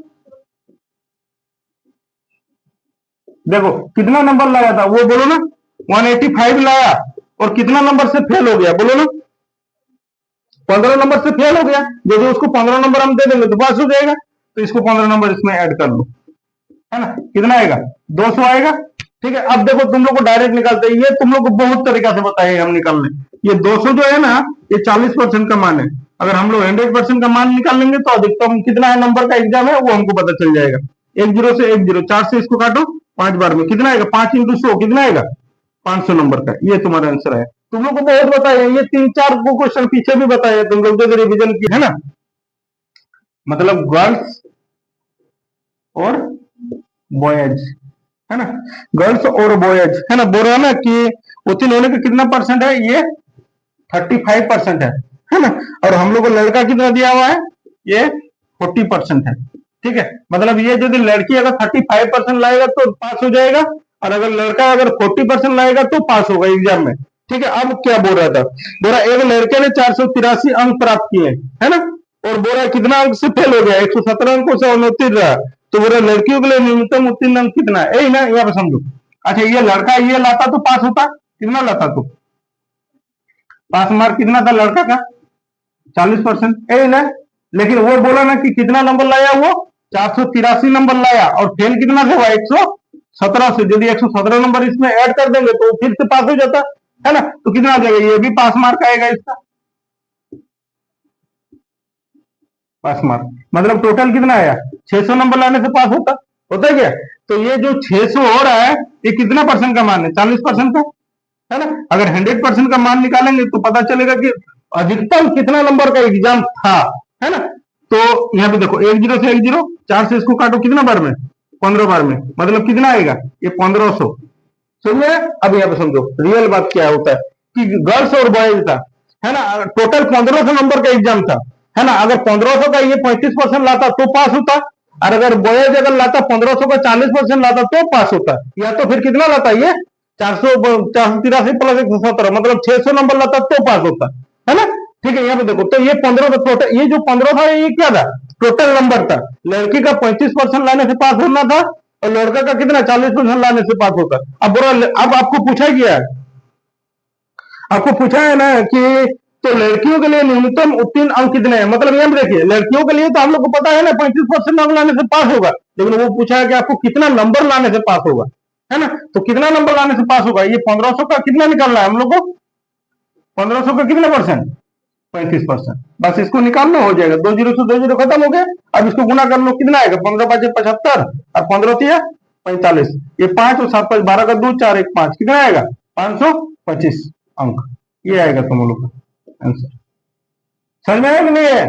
देखो कितना नंबर लाया था वो बोलो ना। 185 लाया, और कितना नंबर से फेल हो गया बोलो ना? 15 नंबर से फेल हो गया। यदि उसको 15 नंबर हम दे देंगे तो पास हो जाएगा। तो इसको 15 नंबर इसमें ऐड कर लो, है ना। कितना आएगा? 200 आएगा। ठीक है, अब देखो तुम लोग को डायरेक्ट निकालते हैं, ये तुम लोग को बहुत तरीका से बताए हम निकालने। ये 200 जो है ना, ये 40% का मान है। अगर हम लोग 100% का मान निकाल लेंगे तो अधिकतम कितना है नंबर का एग्जाम है वो हमको पता चल जाएगा। 10 से 10, 4 से इसको काटो 5 बार में, कितना आएगा? 5 इंटू 100 कितना आएगा? 500 नंबर का। ये तुम्हारा आंसर है। तुम लोग को बहुत बताया, ये 3-4 को क्वेश्चन पीछे भी बताया तुम लोग जो रिविजन की है ना। मतलब गर्ल्स और बॉयज, है ना, गर्ल्स और बॉयज, है ना। बोल रहा है ना कि उत्तीर्ण होने का कितना परसेंट है? ये 35% है ना। और हम लोग को लड़का कितना दिया हुआ है? ये 40% है। ठीक है, मतलब ये यदि लड़की अगर 35% लाएगा तो पास हो जाएगा, और अगर लड़का अगर 40% लाएगा तो पास होगा एग्जाम में। ठीक है, अब क्या बोल रहा था? बोल रहा एक लड़के ने 483 अंक प्राप्त किए, है ना, और बोल रहा कितना अंक से फेल हो गया? 117 अंकों से अनउत्तीर्ण रहा। तो बोल रहा लड़कियों के लिए न्यूनतम उत्तीर्ण अंक कितना है? यही ना, यहाँ पे समझो। अच्छा, ये लड़का ये लाता तो पास होता, कितना लाता? तो पास मार्क कितना था लड़का का? 40%, यही ना। लेकिन वो बोला ना कि कितना नंबर लाया वो? 483 नंबर लाया, और फेल कितना से हुआ? 117 से। यदि 117 नंबर इसमें ऐड कर देंगे तो फिर से पास हो जाता, है ना। तो कितना आ जाएगा? ये भी पास मार्क आएगा इसका, पास मार्क। मतलब टोटल कितना आया? 600 नंबर लाने से पास होता, होता है क्या? तो ये जो 600 हो रहा है, ये कितना परसेंट का मान है? 40% का, है ना। अगर 100% का मान निकालेंगे तो पता चलेगा कि अधिकतम कितना नंबर का एग्जाम था, है ना। तो यहाँ पे देखो 10 से 10, 4 से इसको काटो कितना बार में? 15 बार में, मतलब कितना आएगा? ये 1500। समझे? अब यहाँ पे समझो रियल बात क्या होता है कि गर्ल्स और बॉयज था, है ना, टोटल 1500 नंबर का एग्जाम था, है ना। अगर 1500 का ये 35% लाता तो पास होता, और अगर बॉयज अगर लाता 1500 का 40% लाता तो पास होता, या तो फिर कितना लाता ये? 483 प्लस 117, मतलब 600 नंबर लाता तो पास होता, है ना। ठीक है, यहाँ पे देखो, तो ये 15 टोटल, ये जो 15 था ये क्या था? टोटल नंबर था। लड़की का 35% लाने से पास होना था, और लड़का का कितना? 40% लाने से पास होता। अब बुरा, अब आपको पूछा गया है, आपको पूछा है ना कि तो लड़कियों के लिए न्यूनतम उत्तीर्ण अंक कितने हैं? मतलब ये देखिए, लड़कियों के लिए तो हम लोग को पता है ना 35% अंक लाने से पास होगा, लेकिन वो पूछा है कि आपको कितना नंबर लाने से पास होगा, है ना। तो कितना नंबर लाने से पास होगा? ये 1500 का कितना निकालना है हम लोग को? 1500 का कितना परसेंट? 35%। बस इसको निकालना, हो जाएगा। 2 जीरो से 2 जीरो खत्म हो गया। अब इसको गुना कर लो, कितना आएगा? 15×5 = 75, और 15×3 = 45। ये 5 और 7 5 12 का 2 4 1 5, कितना आएगा? 525 अंक। ये आएगा तुम लोग का आंसर। समझ में आया कि नहीं है?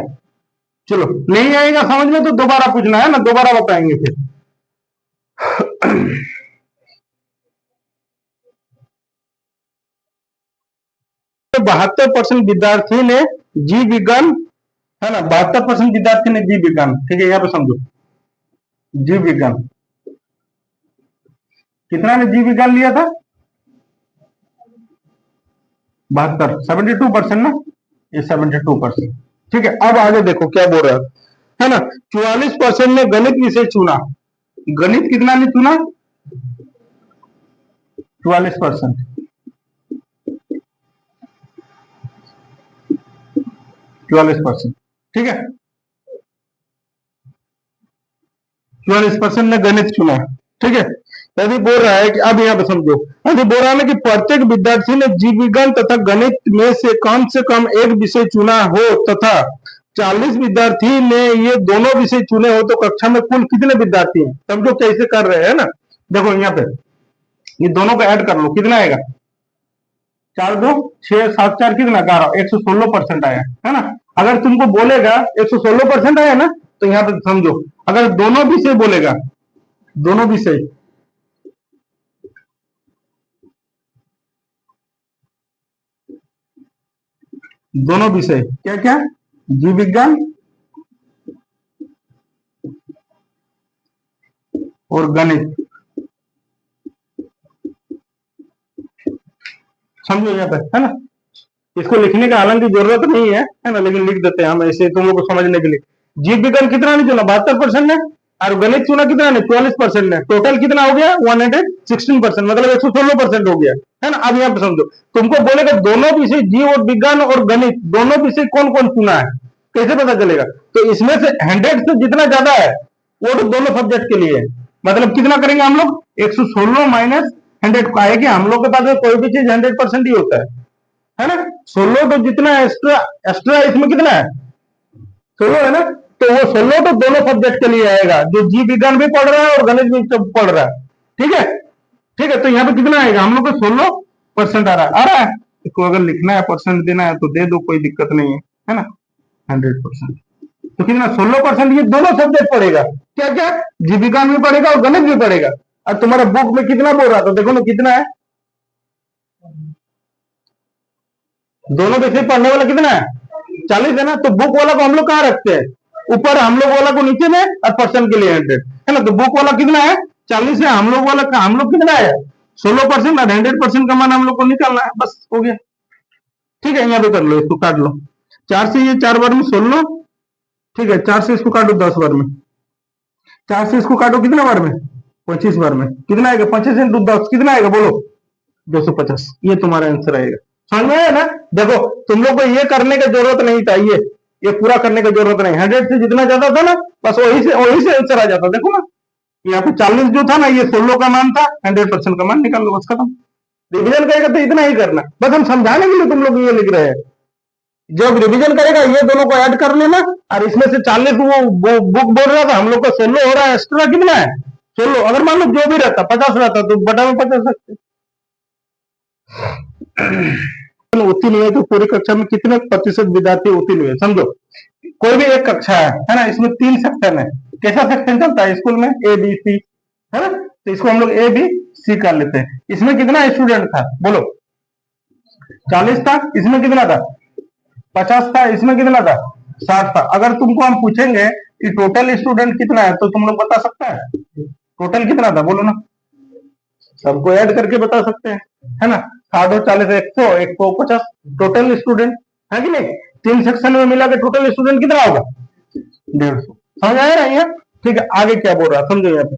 चलो, नहीं आएगा समझ में तो दोबारा पूछना, है ना, दोबारा बताएंगे फिर। 72% विद्यार्थी ने जीव विज्ञान, है ना, 72% विद्यार्थी ने जीव विज्ञान, ठीक है, यहाँ पे समझो जीव विज्ञान। कितना ने जीव विज्ञान लिया था? 72, 72% ना, ये 72%। ठीक है, अब आगे देखो क्या बोल रहा है ना। 44% ने गणित विषय चुना। गणित कितना ने चुना? 44%। 44%, ठीक है, 44% ने गणित चुना, ठीक है। यदि बोल रहा है कि अब यहाँ पे समझो, यदि बोल रहा है ना कि प्रत्येक विद्यार्थी ने जीव विज्ञान तथा गणित में से कम एक विषय चुना हो, तथा 40 विद्यार्थी ने ये दोनों विषय चुने हो, तो कक्षा में कुल कितने विद्यार्थी हैं? समझो कैसे कर रहे हैं ना। देखो यहाँ पे ये दोनों को ऐड कर लो, कितना आएगा? 4 2 6 7 4 कितना? 11, 116% आया, है ना। अगर तुमको बोलेगा 116% आया ना, तो यहाँ पे समझो अगर दोनों विषय बोलेगा, दोनों विषय, दोनों विषय क्या क्या? जीव विज्ञान और गणित, समझो यहाँ पे, है ना। इसको लिखने का हालांकि जरूरत नहीं है ना, लेकिन लिख देते हैं हम ऐसे तुम लोग को समझने के लिए। जीव विज्ञान कितना ने चुना? 72% ने। और गणित चुना कितना ने? 44% ने। टोटल कितना हो गया? 116%, मतलब 116% हो गया, है ना। अब यहाँ पे समझो, तुमको बोलेगा दोनों विषय जीव और विज्ञान और गणित दोनों विषय कौन कौन चुना है, कैसे पता चलेगा? तो इसमें से 100 से जितना ज्यादा है वो तो दोनों सब्जेक्ट के लिए है। मतलब कितना करेंगे हम लोग? 116 माइनस 100 का है कि हम लोग के पास कोई भी चीज 100% ही होता है ना? 16 तो जितना एक्स्ट्रा एक्स्ट्रा इसमें कितना है? 16 है ना? तो वो 16 तो दोनों सब्जेक्ट के लिए आएगा, जो जीव विज्ञान भी पढ़ रहा है और गणित भी पढ़ रहा है। ठीक है, ठीक है। तो यहाँ पे कितना आएगा? हम लोग को 16% आ रहा है। इसको अगर लिखना है, परसेंट देना है तो दे दो, कोई दिक्कत नहीं है ना? 100%। तो कितना? 16% ये दोनों सब्जेक्ट पढ़ेगा। क्या क्या? जीव विज्ञान भी पढ़ेगा और गणित भी पढ़ेगा। और तुम्हारा बुक में कितना बोल रहा था? देखो ना कितना है, दोनों विषय पढ़ने वाला कितना है? 40 है ना? तो बुक वाला को हम लोग कहाँ रखते हैं? ऊपर, हम लोग वाला को नीचे में, और परसेंट के लिए 100 है ना? तो बुक वाला कितना है? 40 है। हम लोग वाला का हम लोग कितना है? 16% और 100% का मान हम लोग को निकालना है, बस हो गया। ठीक है, यहाँ पे कर लो, इसको काट लो। 4 से ये 4 बार में 16। ठीक है, 4 से इसको काटो 10 बार में। 4 से इसको काटो कितना बार में? 25 बार में। कितना आएगा? 25 इंटू 10 कितना आएगा बोलो? 250। ये तुम्हारा आंसर आएगा। समझ में आया ना? देखो, तुम लोग को ये करने की जरूरत नहीं था, ये पूरा करने की जरूरत नहीं। 100 से जितना ज्यादा था ना, बस वही से आंसर आ जाता। देखो ना, यहाँ पे 40 जो था ना, ये 16 का मान था, 100% का मान निकाल लो, बस खत्म। रिविजन करेगा तो इतना ही करना, बस हम समझाने के लिए तुम लोग ये लिख रहे हैं। जब रिवीजन करेगा ये दोनों को ऐड कर लेना। और इसमें से 40 वो बुक बोल रहा था, हम लोग का 16 हो रहा है। एक्स्ट्रा कितना है? 16। अगर मान लो जो भी रहता 50 रहता तो बटा में 50 रखते। उत्तीर्ण हुए तो पूरी कक्षा में कितने प्रतिशत विद्यार्थी उत्तीर्ण हुए? समझो, कोई भी एक कक्षा है ना? इसमें 3 सेक्शन है। कैसा सेक्शन चलता है स्कूल में? ए बी सी, है ना? तो इसको हम लोग ए बी सी कर लेते हैं। इसमें कितना स्टूडेंट था बोलो? 40 था। इसमें कितना था? 50 था। इसमें कितना था? 60 था। अगर तुमको हम पूछेंगे कि टोटल स्टूडेंट कितना है, तो तुम लोग बता सकते हैं टोटल कितना था? बोलो ना, सबको ऐड करके बता सकते हैं, है ना? 60 और 40 150 टोटल स्टूडेंट है कि नहीं? 3 सेक्शन में मिला के टोटल स्टूडेंट कितना होगा? 150। समझ आया ना ये? ठीक है, आगे क्या बोल रहा है समझो। यहाँ पे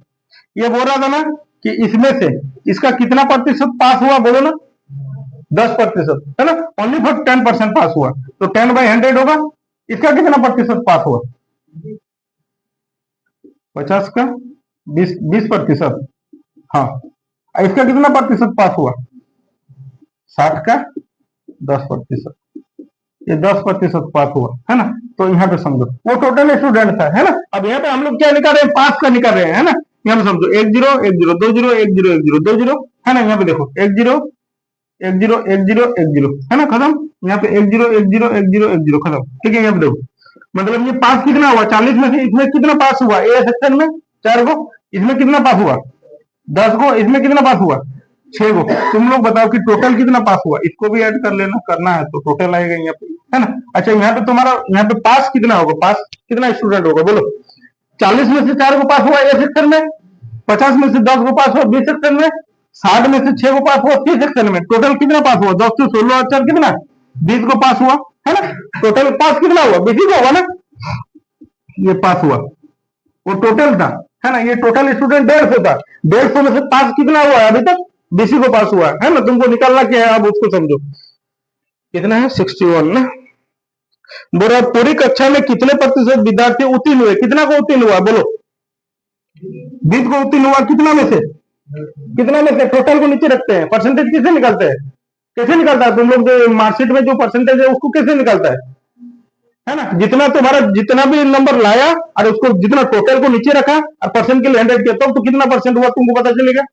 ये बोल रहा था ना कि इसमें से इसका कितना प्रतिशत पास हुआ? बोलो ना, 10% है ना? ओनली फॉर 10% पास हुआ, तो 10/100 होगा। इसका कितना प्रतिशत पास हुआ? 50 का 20%। हाँ, इसका कितना प्रतिशत पास हुआ? 60 का 10%। ये 10% पास हुआ, है ना? तो यहाँ पे समझो वो टोटल स्टूडेंट था, है ना? अब यहाँ पे हम लोग क्या निकाल रहे हैं? पास का निकाल रहे हैं, है ना? यहाँ पे समझो 1 0 1 0 2 0 1 0 1 0 2 0, है ना? यहाँ पे देखो 1 0 1 0 1 0 1 0, है ना? खत्म। यहाँ पे 1 0 1 0 1 0 1 0 खत्म। ठीक है, यहाँ पे देखो, मतलब ये पास कितना हुआ? 40 में से इसमें कितना पास हुआ? ए सेक्शन में 4 गो, इसमें कितना पास हुआ? 10 गो, इसमें कितना पास हुआ? 6 गो। तुम लोग बताओ कि टोटल कितना पास हुआ? इसको भी ऐड कर लेना, करना है तो टोटल आएगा यहाँ पे, है ना? अच्छा, यहाँ पे तुम्हारा यहाँ पे पास कितना होगा? पास कितना स्टूडेंट होगा बोलो? 40 में से 4 को पास हुआ ए सेक्शन में, 50 में से 10 को पास हुआ बी सेक्शन में, 60 में से 6 को पास हुआ सी सेक्शन में। टोटल कितना पास हुआ? 10 से 16 और 4 कितना? 20 को पास हुआ, है ना? टोटल पास कितना हुआ? 20 का हुआ ना? ये पास हुआ, वो टोटल था, है ना? ये टोटल स्टूडेंट 150 था। 150 में से पास कितना हुआ है अभी तक? 20 को पास हुआ है ना? तुमको निकालना क्या है अब उसको समझो। कितना है? 61 ना? बोला पूरी कक्षा में कितने प्रतिशत विद्यार्थी उत्तीर्ण हुए? कितना को उत्तीर्ण हुआ बोलो? 20 को उत्तीर्ण हुआ। कितना में से? कितना में से? टोटल को नीचे रखते हैं। परसेंटेज किसे निकालते हैं? कैसे निकालता है? तुम लोग जो मार्कशीट में जो परसेंटेज है उसको कैसे निकालता है ना? जितना तुम्हारा जितना भी नंबर लाया और उसको जितना टोटल को नीचे रखा और परसेंट के लिए 100 किया, तो कितना परसेंट हुआ तुमको पता चलेगा।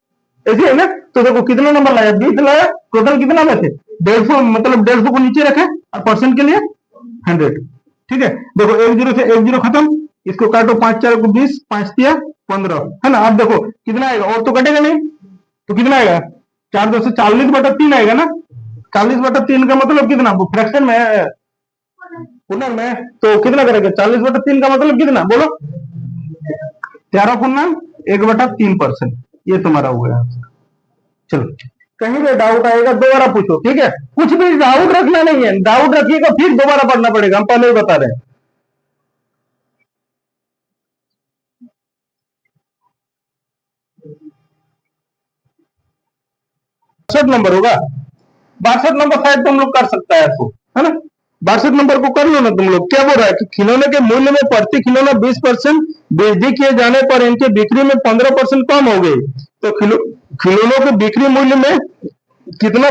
ऐसे है ना? तो देखो कितना नंबर लाया? 20 लाया। टोटल कितना में थे? 150, मतलब 150 को नीचे रखे और परसेंट के लिए 100। ठीक है, देखो 1 0 से 1 0 खत्म। इसको काटो, 5 4 को 20, 5 3 15, है ना? अब देखो कितना आएगा, और तो कटेगा नहीं, तो कितना आएगा? 4 2 से 40/3 आएगा ना? 40/3 का मतलब कितना? फ्रैक्शन में, पूर्णांक में, तो कितना करेगा? 40/3 का मतलब कितना बोलो? 13.1/3%। ये तुम्हारा हो गया। चलो, कहीं भी डाउट आएगा दोबारा पूछो, ठीक है? कुछ भी डाउट रखना नहीं है, डाउट रखिएगा फिर दोबारा पढ़ना पड़ेगा, हम पहले ही बता रहे हैं। 62 नंबर होगा। 62 नंबर शायद तुम लोग कर सकता है इसको, है ना? वार्षिक नंबर को कर लो ना तुम लोग। क्या बोल रहा है कि खिलौने के मूल्य में प्रति खिलौना 20% वृद्धि किए जाने पर इनकी बिक्री में 15% कम हो गई। तो खिलौनों के बिक्री मूल्य में कितना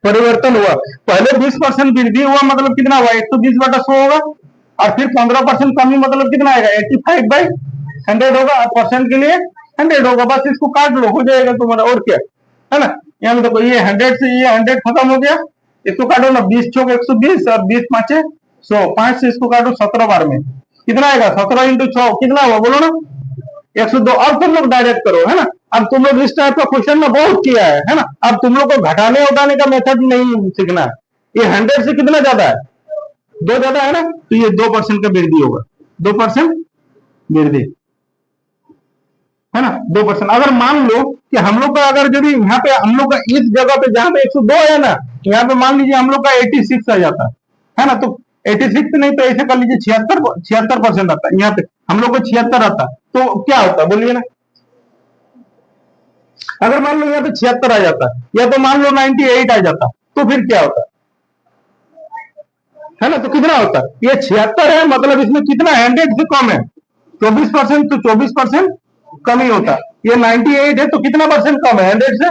परिवर्तन हुआ? पहले 20% वृद्धि हुआ, मतलब कितना हुआ? 120/100 होगा, और फिर 15% कमी मतलब कितना आएगा? 85/100 होगा, और परसेंट के लिए 100 होगा। बस इसको काट लो, हो जाएगा तुम्हारा, और क्या है ना। यहाँ में देखो, ये 100 से ये 100 खत्म हो गया, इसको काटो ना, 20 चौक 120 और 20 पांचे 100, 5 से इसको काटो 17 बार में कितना आएगा? 17 इंटू 6 कितना हुआ बोलो ना? 102। अब तुम लोग डायरेक्ट करो, है ना। अब तुम लोग इस टाइप का क्वेश्चन में बहुत किया है ना। अब तुम लोग को घटाने उठाने का मेथड नहीं सीखना है। ये 100 से कितना ज्यादा है? 2 ज्यादा है ना, तो ये 2% का वृद्धि होगा, 2% वृद्धि, है ना, 2%। अगर मान लो कि हम लोग का, अगर यदि यहाँ पे हम लोग का इस जगह पे जहां पे 102 है ना, यहाँ पे मान लीजिए हम लोग का 86 आ जाता है ना, तो 86 नहीं तो ऐसे कर लीजिए 76% आता है। यहाँ पे हम लोग को 76 आता, तो क्या होता बोलिए ना? अगर मान लो यहाँ पे 76 आ जाता, या तो मान लो 98 आ जाता, तो फिर क्या होता है ना? तो कितना होता? ये 76 है, मतलब इसमें कितना 100 से कम है, 24%, तो 24% कमी होता। ये 98 है, तो कितना परसेंट कम है 100 से?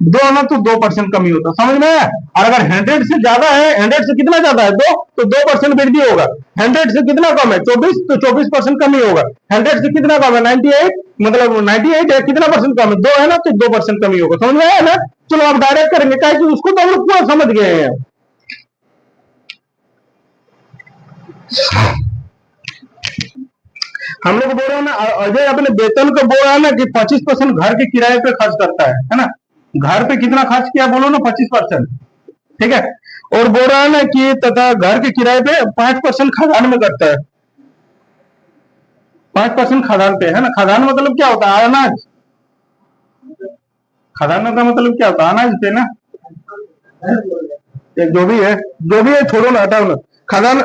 2 ना, तो 2% कमी होता। समझ में आया? और अगर 100 से ज्यादा है, 100 से कितना ज्यादा है? 2, तो 2% वृद्धि होगा। 100 से कितना कम है? 24, तो 24% कमी होगा। 100 से कितना कम है? 98, मतलब 98 है, कितना परसेंट कम है? 2 है ना, तो 2% कमी होगा। समझ में आया ना? चलो आप डायरेक्ट करेंगे, क्या कि उसको तो हम लोग पूरा समझ गए हैं। हम लोग बोल रहे हैं ना, अजय अपने वेतन को बोल रहा है ना कि 25% घर के किराए पे खर्च करता है ना। घर पे कितना खर्च किया बोलो ना? 25%, ठीक है। और बोल रहा है ना कि तथा घर के किराए पे 5% खदान में करता है, 5% खदान पे, है ना। खदान मतलब क्या होता है? अनाज। खदान का मतलब क्या होता है? अनाज पे ना, जो भी है छोड़ो ना, हटाओ ना। खदान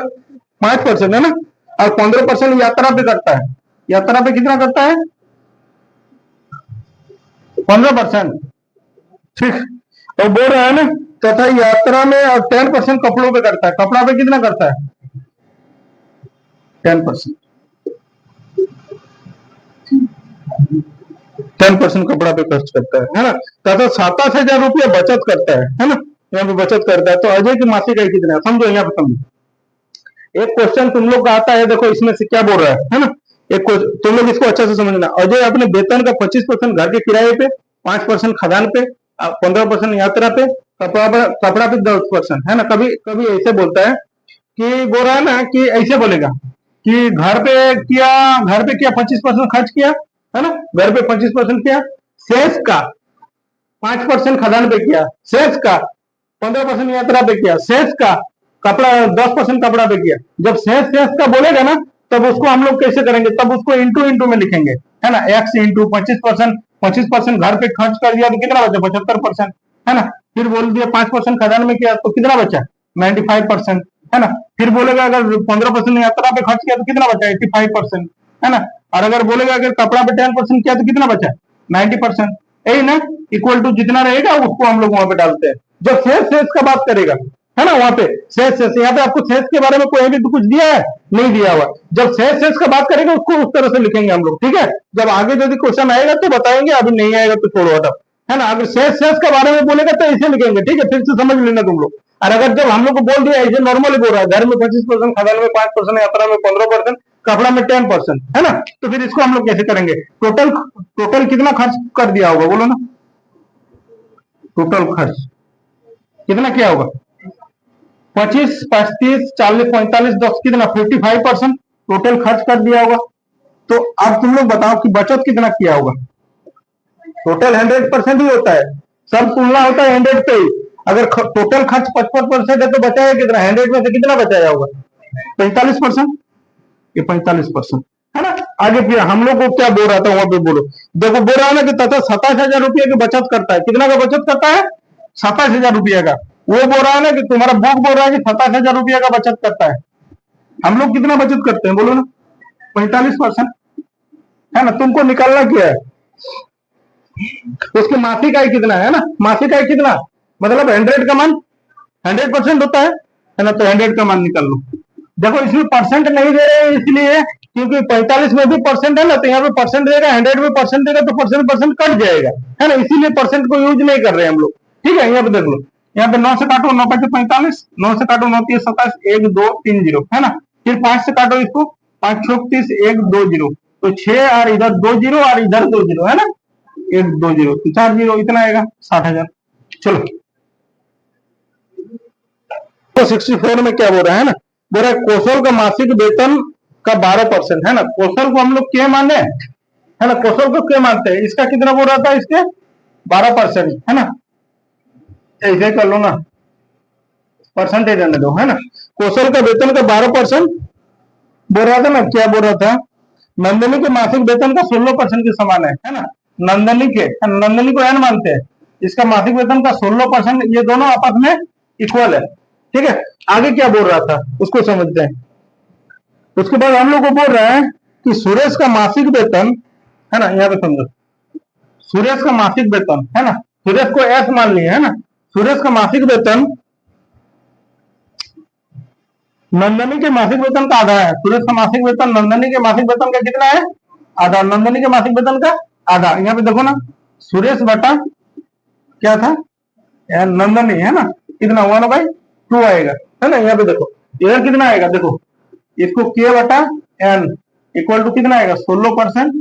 5% है ना, और 15% यात्रा पे करता है। यात्रा पे कितना करता है? 15%, ठीक। और बोल रहा है ना, तथा यात्रा में, और 10% कपड़ों पे करता है। कपड़ा पे कितना करता है? 10%, 10% कपड़ा पे खर्च करता है ना। तथा 27,000 रुपया बचत करता है ना। यहाँ पे बचत करता है। तो अजय की मासिक आय कितना है? समझो, यहाँ पे समझो। एक क्वेश्चन तुम लोग का आता है, देखो इसमें से क्या बोल रहा है ना। एक तुम लोग इसको अच्छे से समझना। अजय अपने वेतन का 25% घर के किराए पे, 5% खदान पे, 15% यात्रा पे, कपड़ा पे 10%, है ना। कभी कभी ऐसे बोलता है कि, बोल रहा है ना कि ऐसे बोलेगा कि घर पे किया 25% खर्च किया, है ना। घर पे 25% किया, शेष का 5% खदान पे किया, शेष का 15% यात्रा पे किया, शेष का कपड़ा 10% कपड़ा पे किया। जब शेष शेष का बोलेगा ना, तब उसको हम लोग कैसे करेंगे? तब उसको इंटू इंटू में लिखेंगे, है ना। एक्स इंटू 25%, 25% घर पे खर्च कर दिया तो कितना बचा? 75%, है ना। फिर बोल दिया 5% खदान में किया तो कितना बचा? 95%, है ना। फिर बोलेगा अगर 15% यात्रा पे खर्च किया तो कितना बचा? 85%, है ना। और अगर बोलेगा अगर कपड़ा पे 10% किया तो कितना बचा? 90%। यही ना, इक्वल टू जितना रहेगा उसको हम लोग वहां पे डालते हैं। जब शेष शेष का बात करेगा, है ना, वहां पे शेष शेष, यहाँ पे आपको शेष के बारे में कोई भी तो कुछ दिया है? नहीं दिया हुआ। जब शेष शेष का बात करेगा उसको उस तरह से लिखेंगे हम लोग, ठीक है। जब आगे यदि क्वेश्चन आएगा तो बताएंगे, अभी नहीं आएगा तो छोड़ो हटाओ, है ना। अगर शेष शेष के बारे में बोलेगा तो ऐसे लिखेंगे, ठीक है। फिर से समझ लेना तुम लोग। और अगर जब हम लोग को बोल दिया ऐसे नॉर्मली बोल रहा है, घर में 25%, खदान में 5%, यात्रा में 15%, कपड़ा में 10%, है ना, तो फिर इसको हम लोग कैसे करेंगे? टोटल टोटल कितना खर्च कर दिया होगा बोलो ना? टोटल खर्च कितना किया होगा? 25, 35, 40, 45, 10 कितना? 55% टोटल खर्च कर दिया होगा। तो अब तुम लोग बताओ कि बचत कितना किया होगा? टोटल 100% ही होता है, सब तुलना होता है 100 पे ही। अगर टोटल खर्च 55% है तो बचाया कितना? 100 में से कितना बचाया होगा? 45%। ये 45%, है ना। आगे फिर हम लोग को क्या बोल रहा था वहां पे, बोलो। देखो बोल रहा है ना कि तथा 27,000 रुपया की बचत करता है। कितना का बचत करता है? 27,000 रुपया का। वो बोल रहा है ना कि तुम्हारा बुक बोल रहा है कि 27,000 रुपया का बचत करता है। हम लोग कितना बचत करते हैं बोलो ना? 45%, है ना। तुमको निकालना क्या है? उसकी मासिक आय कितना है ना। मासिक आय कितना, मतलब 100 का मान 100% होता है, है ना, तो 100 का मान निकाल लो। देखो इसमें परसेंट नहीं दे रहे हैं इसलिए क्योंकि 45 में भी परसेंट है ना, तो यहाँ पे परसेंट देगा, 100 में परसेंट देगा तो परसेंट परसेंट कट जाएगा, है ना, इसीलिए परसेंट को यूज नहीं कर रहे हैं हम लोग। ठीक है, यहाँ पे देख लो, यहाँ पे 9 से काटो, 9 5 45, 9 से काटो 9 3 27, 1 2 3 0, है ना, फिर 5 से काटो इसको, 5 6 30, 1 2 0, तो 6 और इधर 2 0 और इधर 2 0, है ना, 1 2 0, तो 4 0, इतना आएगा 60,000। चलो तो 64 में क्या बोल रहा है ना, बोल रहा है कौशल का मासिक वेतन का 12%, है ना, कौशल को हम लोग क्या माने, है ना, कौशल को क्या मानते हैं, इसका कितना बोल रहा था, इसके 12%, है ना, ऐसे कर लो ना, परसेंटेज रहने दो, है ना, कौशल का वेतन का 12% बोल रहा था ना, क्या बोल रहा था, नंदनी के मासिक वेतन का 16% के समान है ना, नंदनी के, नंदनी को एन मानते हैं, इसका मासिक वेतन का 16%, ये दोनों आपस में इक्वल है। ठीक है, आगे क्या बोल रहा था उसको समझते हैं। उसके बाद हम लोग को बोल रहा है कि सुरेश का मासिक वेतन, है ना, यहाँ पे समझो, सुरेश का मासिक वेतन, है ना, सुरेश को एस मान लिया, है ना, सुरेश का मासिक वेतन नंदनी के मासिक वेतन का आधा है, सुरेश का मासिक वेतन नंदनी के मासिक वेतन का कितना है, आधा, नंदनी के मासिक वेतन का आधा। यहाँ पे देखो ना, सुरेश बटा क्या था, नंदनी, है ना, कितना 1/2 आएगा, है ना, यहाँ पे देखो इधर कितना आएगा, देखो इसको के बटा एन इक्वल टू कितना आएगा 16%,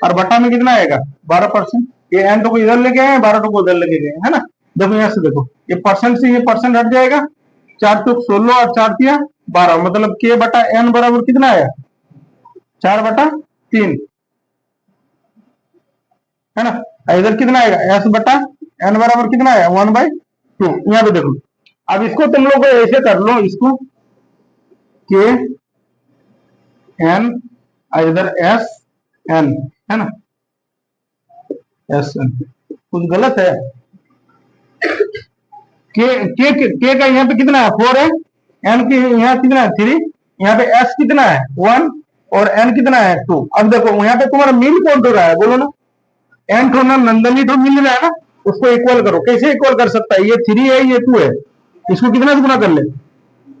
और बटा में कितना आएगा 12%, ये एन को इधर लेके आए, 12 को उधर लेके गए, है ना, देखो यहाँ से देखो ये परसेंट से ये परसेंट हट जाएगा, 4 चौक 16 और 4 तिया 12, मतलब के बटा एन बराबर कितना आया 4/3, है ना, इधर कितना आएगा एस बटा एन बराबर कितना आया 1/2। यहाँ पे देखो, अब इसको तुम लोग ऐसे कर लो, इसको के एन इधर एस एन, है ना, एस एन, कुछ गलत है, के का यहाँ पे कितना है 4 है, एन की यहाँ कितना है 3, यहाँ पे एस कितना है 1 और एन कितना है 2। अब देखो यहाँ पे तुम्हारा मिल कौन हो रहा है, बोलो ना, एन तो ना नंदनी तो मिल रहा है ना, उसको इक्वल करो, कैसे इक्वल कर सकता है, ये 3 है ये 2 है, इसको कितना से गुना कर ले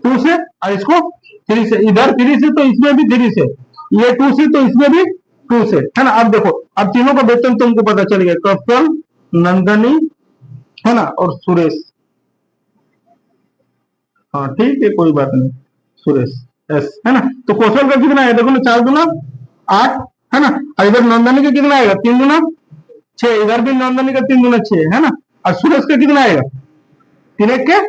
2 से, और इसको 3 से, इधर 3 से तो इसमें भी 3 से, ये 2 से तो इसमें भी 2 से, है ना। अब देखो, अब तीनों का वेतन तुमको पता चल गया, कौशल, नंदनी, है ना, और सुरेश, हाँ ठीक है कोई बात नहीं, सुरेश एस, है ना, तो कौशल का कितना है देखो ना, 4 गुना 8, है ना, और इधर नंदनी का कितना आएगा 3 गुना 6, इधर भी नंदनी का 3 गुना 6, है ना, और सुरेश का कितना आएगा 3 1 के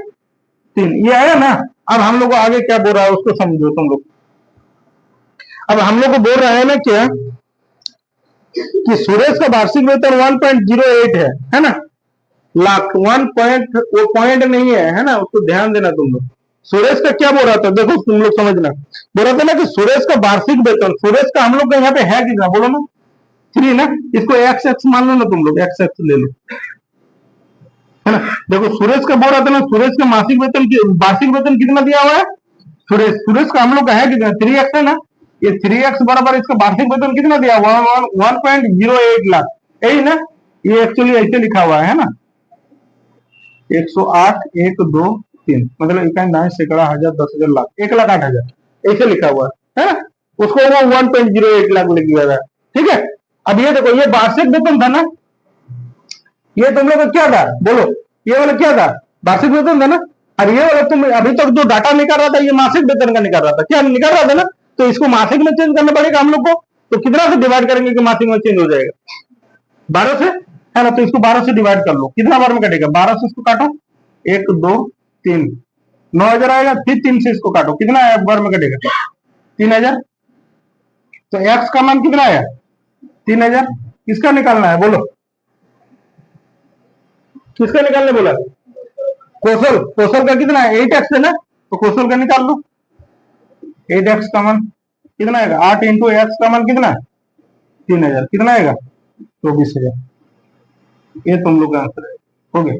3, ये आया ना। अब हम लोग को आगे क्या बोल रहा है उसको समझो तुम लोग। अब हम लोग को बोल रहा है ना क्या कि सुरेश का वार्षिक वेतन 1.08 है ना, लाख, 1 पॉइंट, वो पॉइंट नहीं है ना, उसको ध्यान देना तुम लोग। सुरेश का क्या बोल रहा था, देखो तुम लोग समझना, बोल रहा था ना कि सुरेश का वार्षिक वेतन, सुरेश का हम लोग का यहाँ पे है कितना, बोलो ना 3 ना, इसको एक्स एक्स मान लो ना तुम लोग, एक्स एक्स ले लो, है ना। देखो सुरेश का बोल रहा था ना, सुरेश का मासिक वेतन वार्षिक वेतन कितना दिया हुआ है, सुरेश, सुरेश का हम लोग का है कितना 3x है ना, ये 3x बराबर इसका वार्षिक वेतन कितना दिया हुआ 1.08 लाख, यही ना, ये एक्चुअली ऐसे लिखा हुआ है ना, 108 1 2 3, मतलब इकाई 9 सैकड़ा हजार 10,000 लाख, 1,08,000 ऐसे लिखा हुआ है ना, उसको वो 1.08 लाख लिख दिया था। ठीक है, अब ये देखो ये वार्षिक वेतन था ना, ये तुम लोग क्या था बोलो, ये वाला क्या था वार्षिक वेतन था ना, और ये वाला तुम अभी तक जो डाटा निकाल रहा था ये मासिक वेतन का निकाल रहा था, क्या निकाल रहा था ना, तो इसको मासिक में चेंज करना पड़ेगा हम लोग को, तो कितना से डिवाइड करेंगे कि मासिक में चेंज हो जाएगा 12 से, है ना, तो इसको 12 से डिवाइड कर लो, कितना बार में कटेगा 12 से इसको काटो, 1 2 3, 9,000 आएगा, फिर 3 से इसको काटो, कितना बार में कटेगा 3,000, तो एक्स का मान कितना आया 3,000, किसका निकालना है बोलो, किसका निकालने बोला, कौशल, कौशल का कितना है 8x है ना, तो कौशल का निकाल लो, 8x का मान कितना आएगा, 8 इंटू एक्स का मान कितना 3,000, कितना आएगा 24,000, ये तुम लोग का आंसर है, हो गया।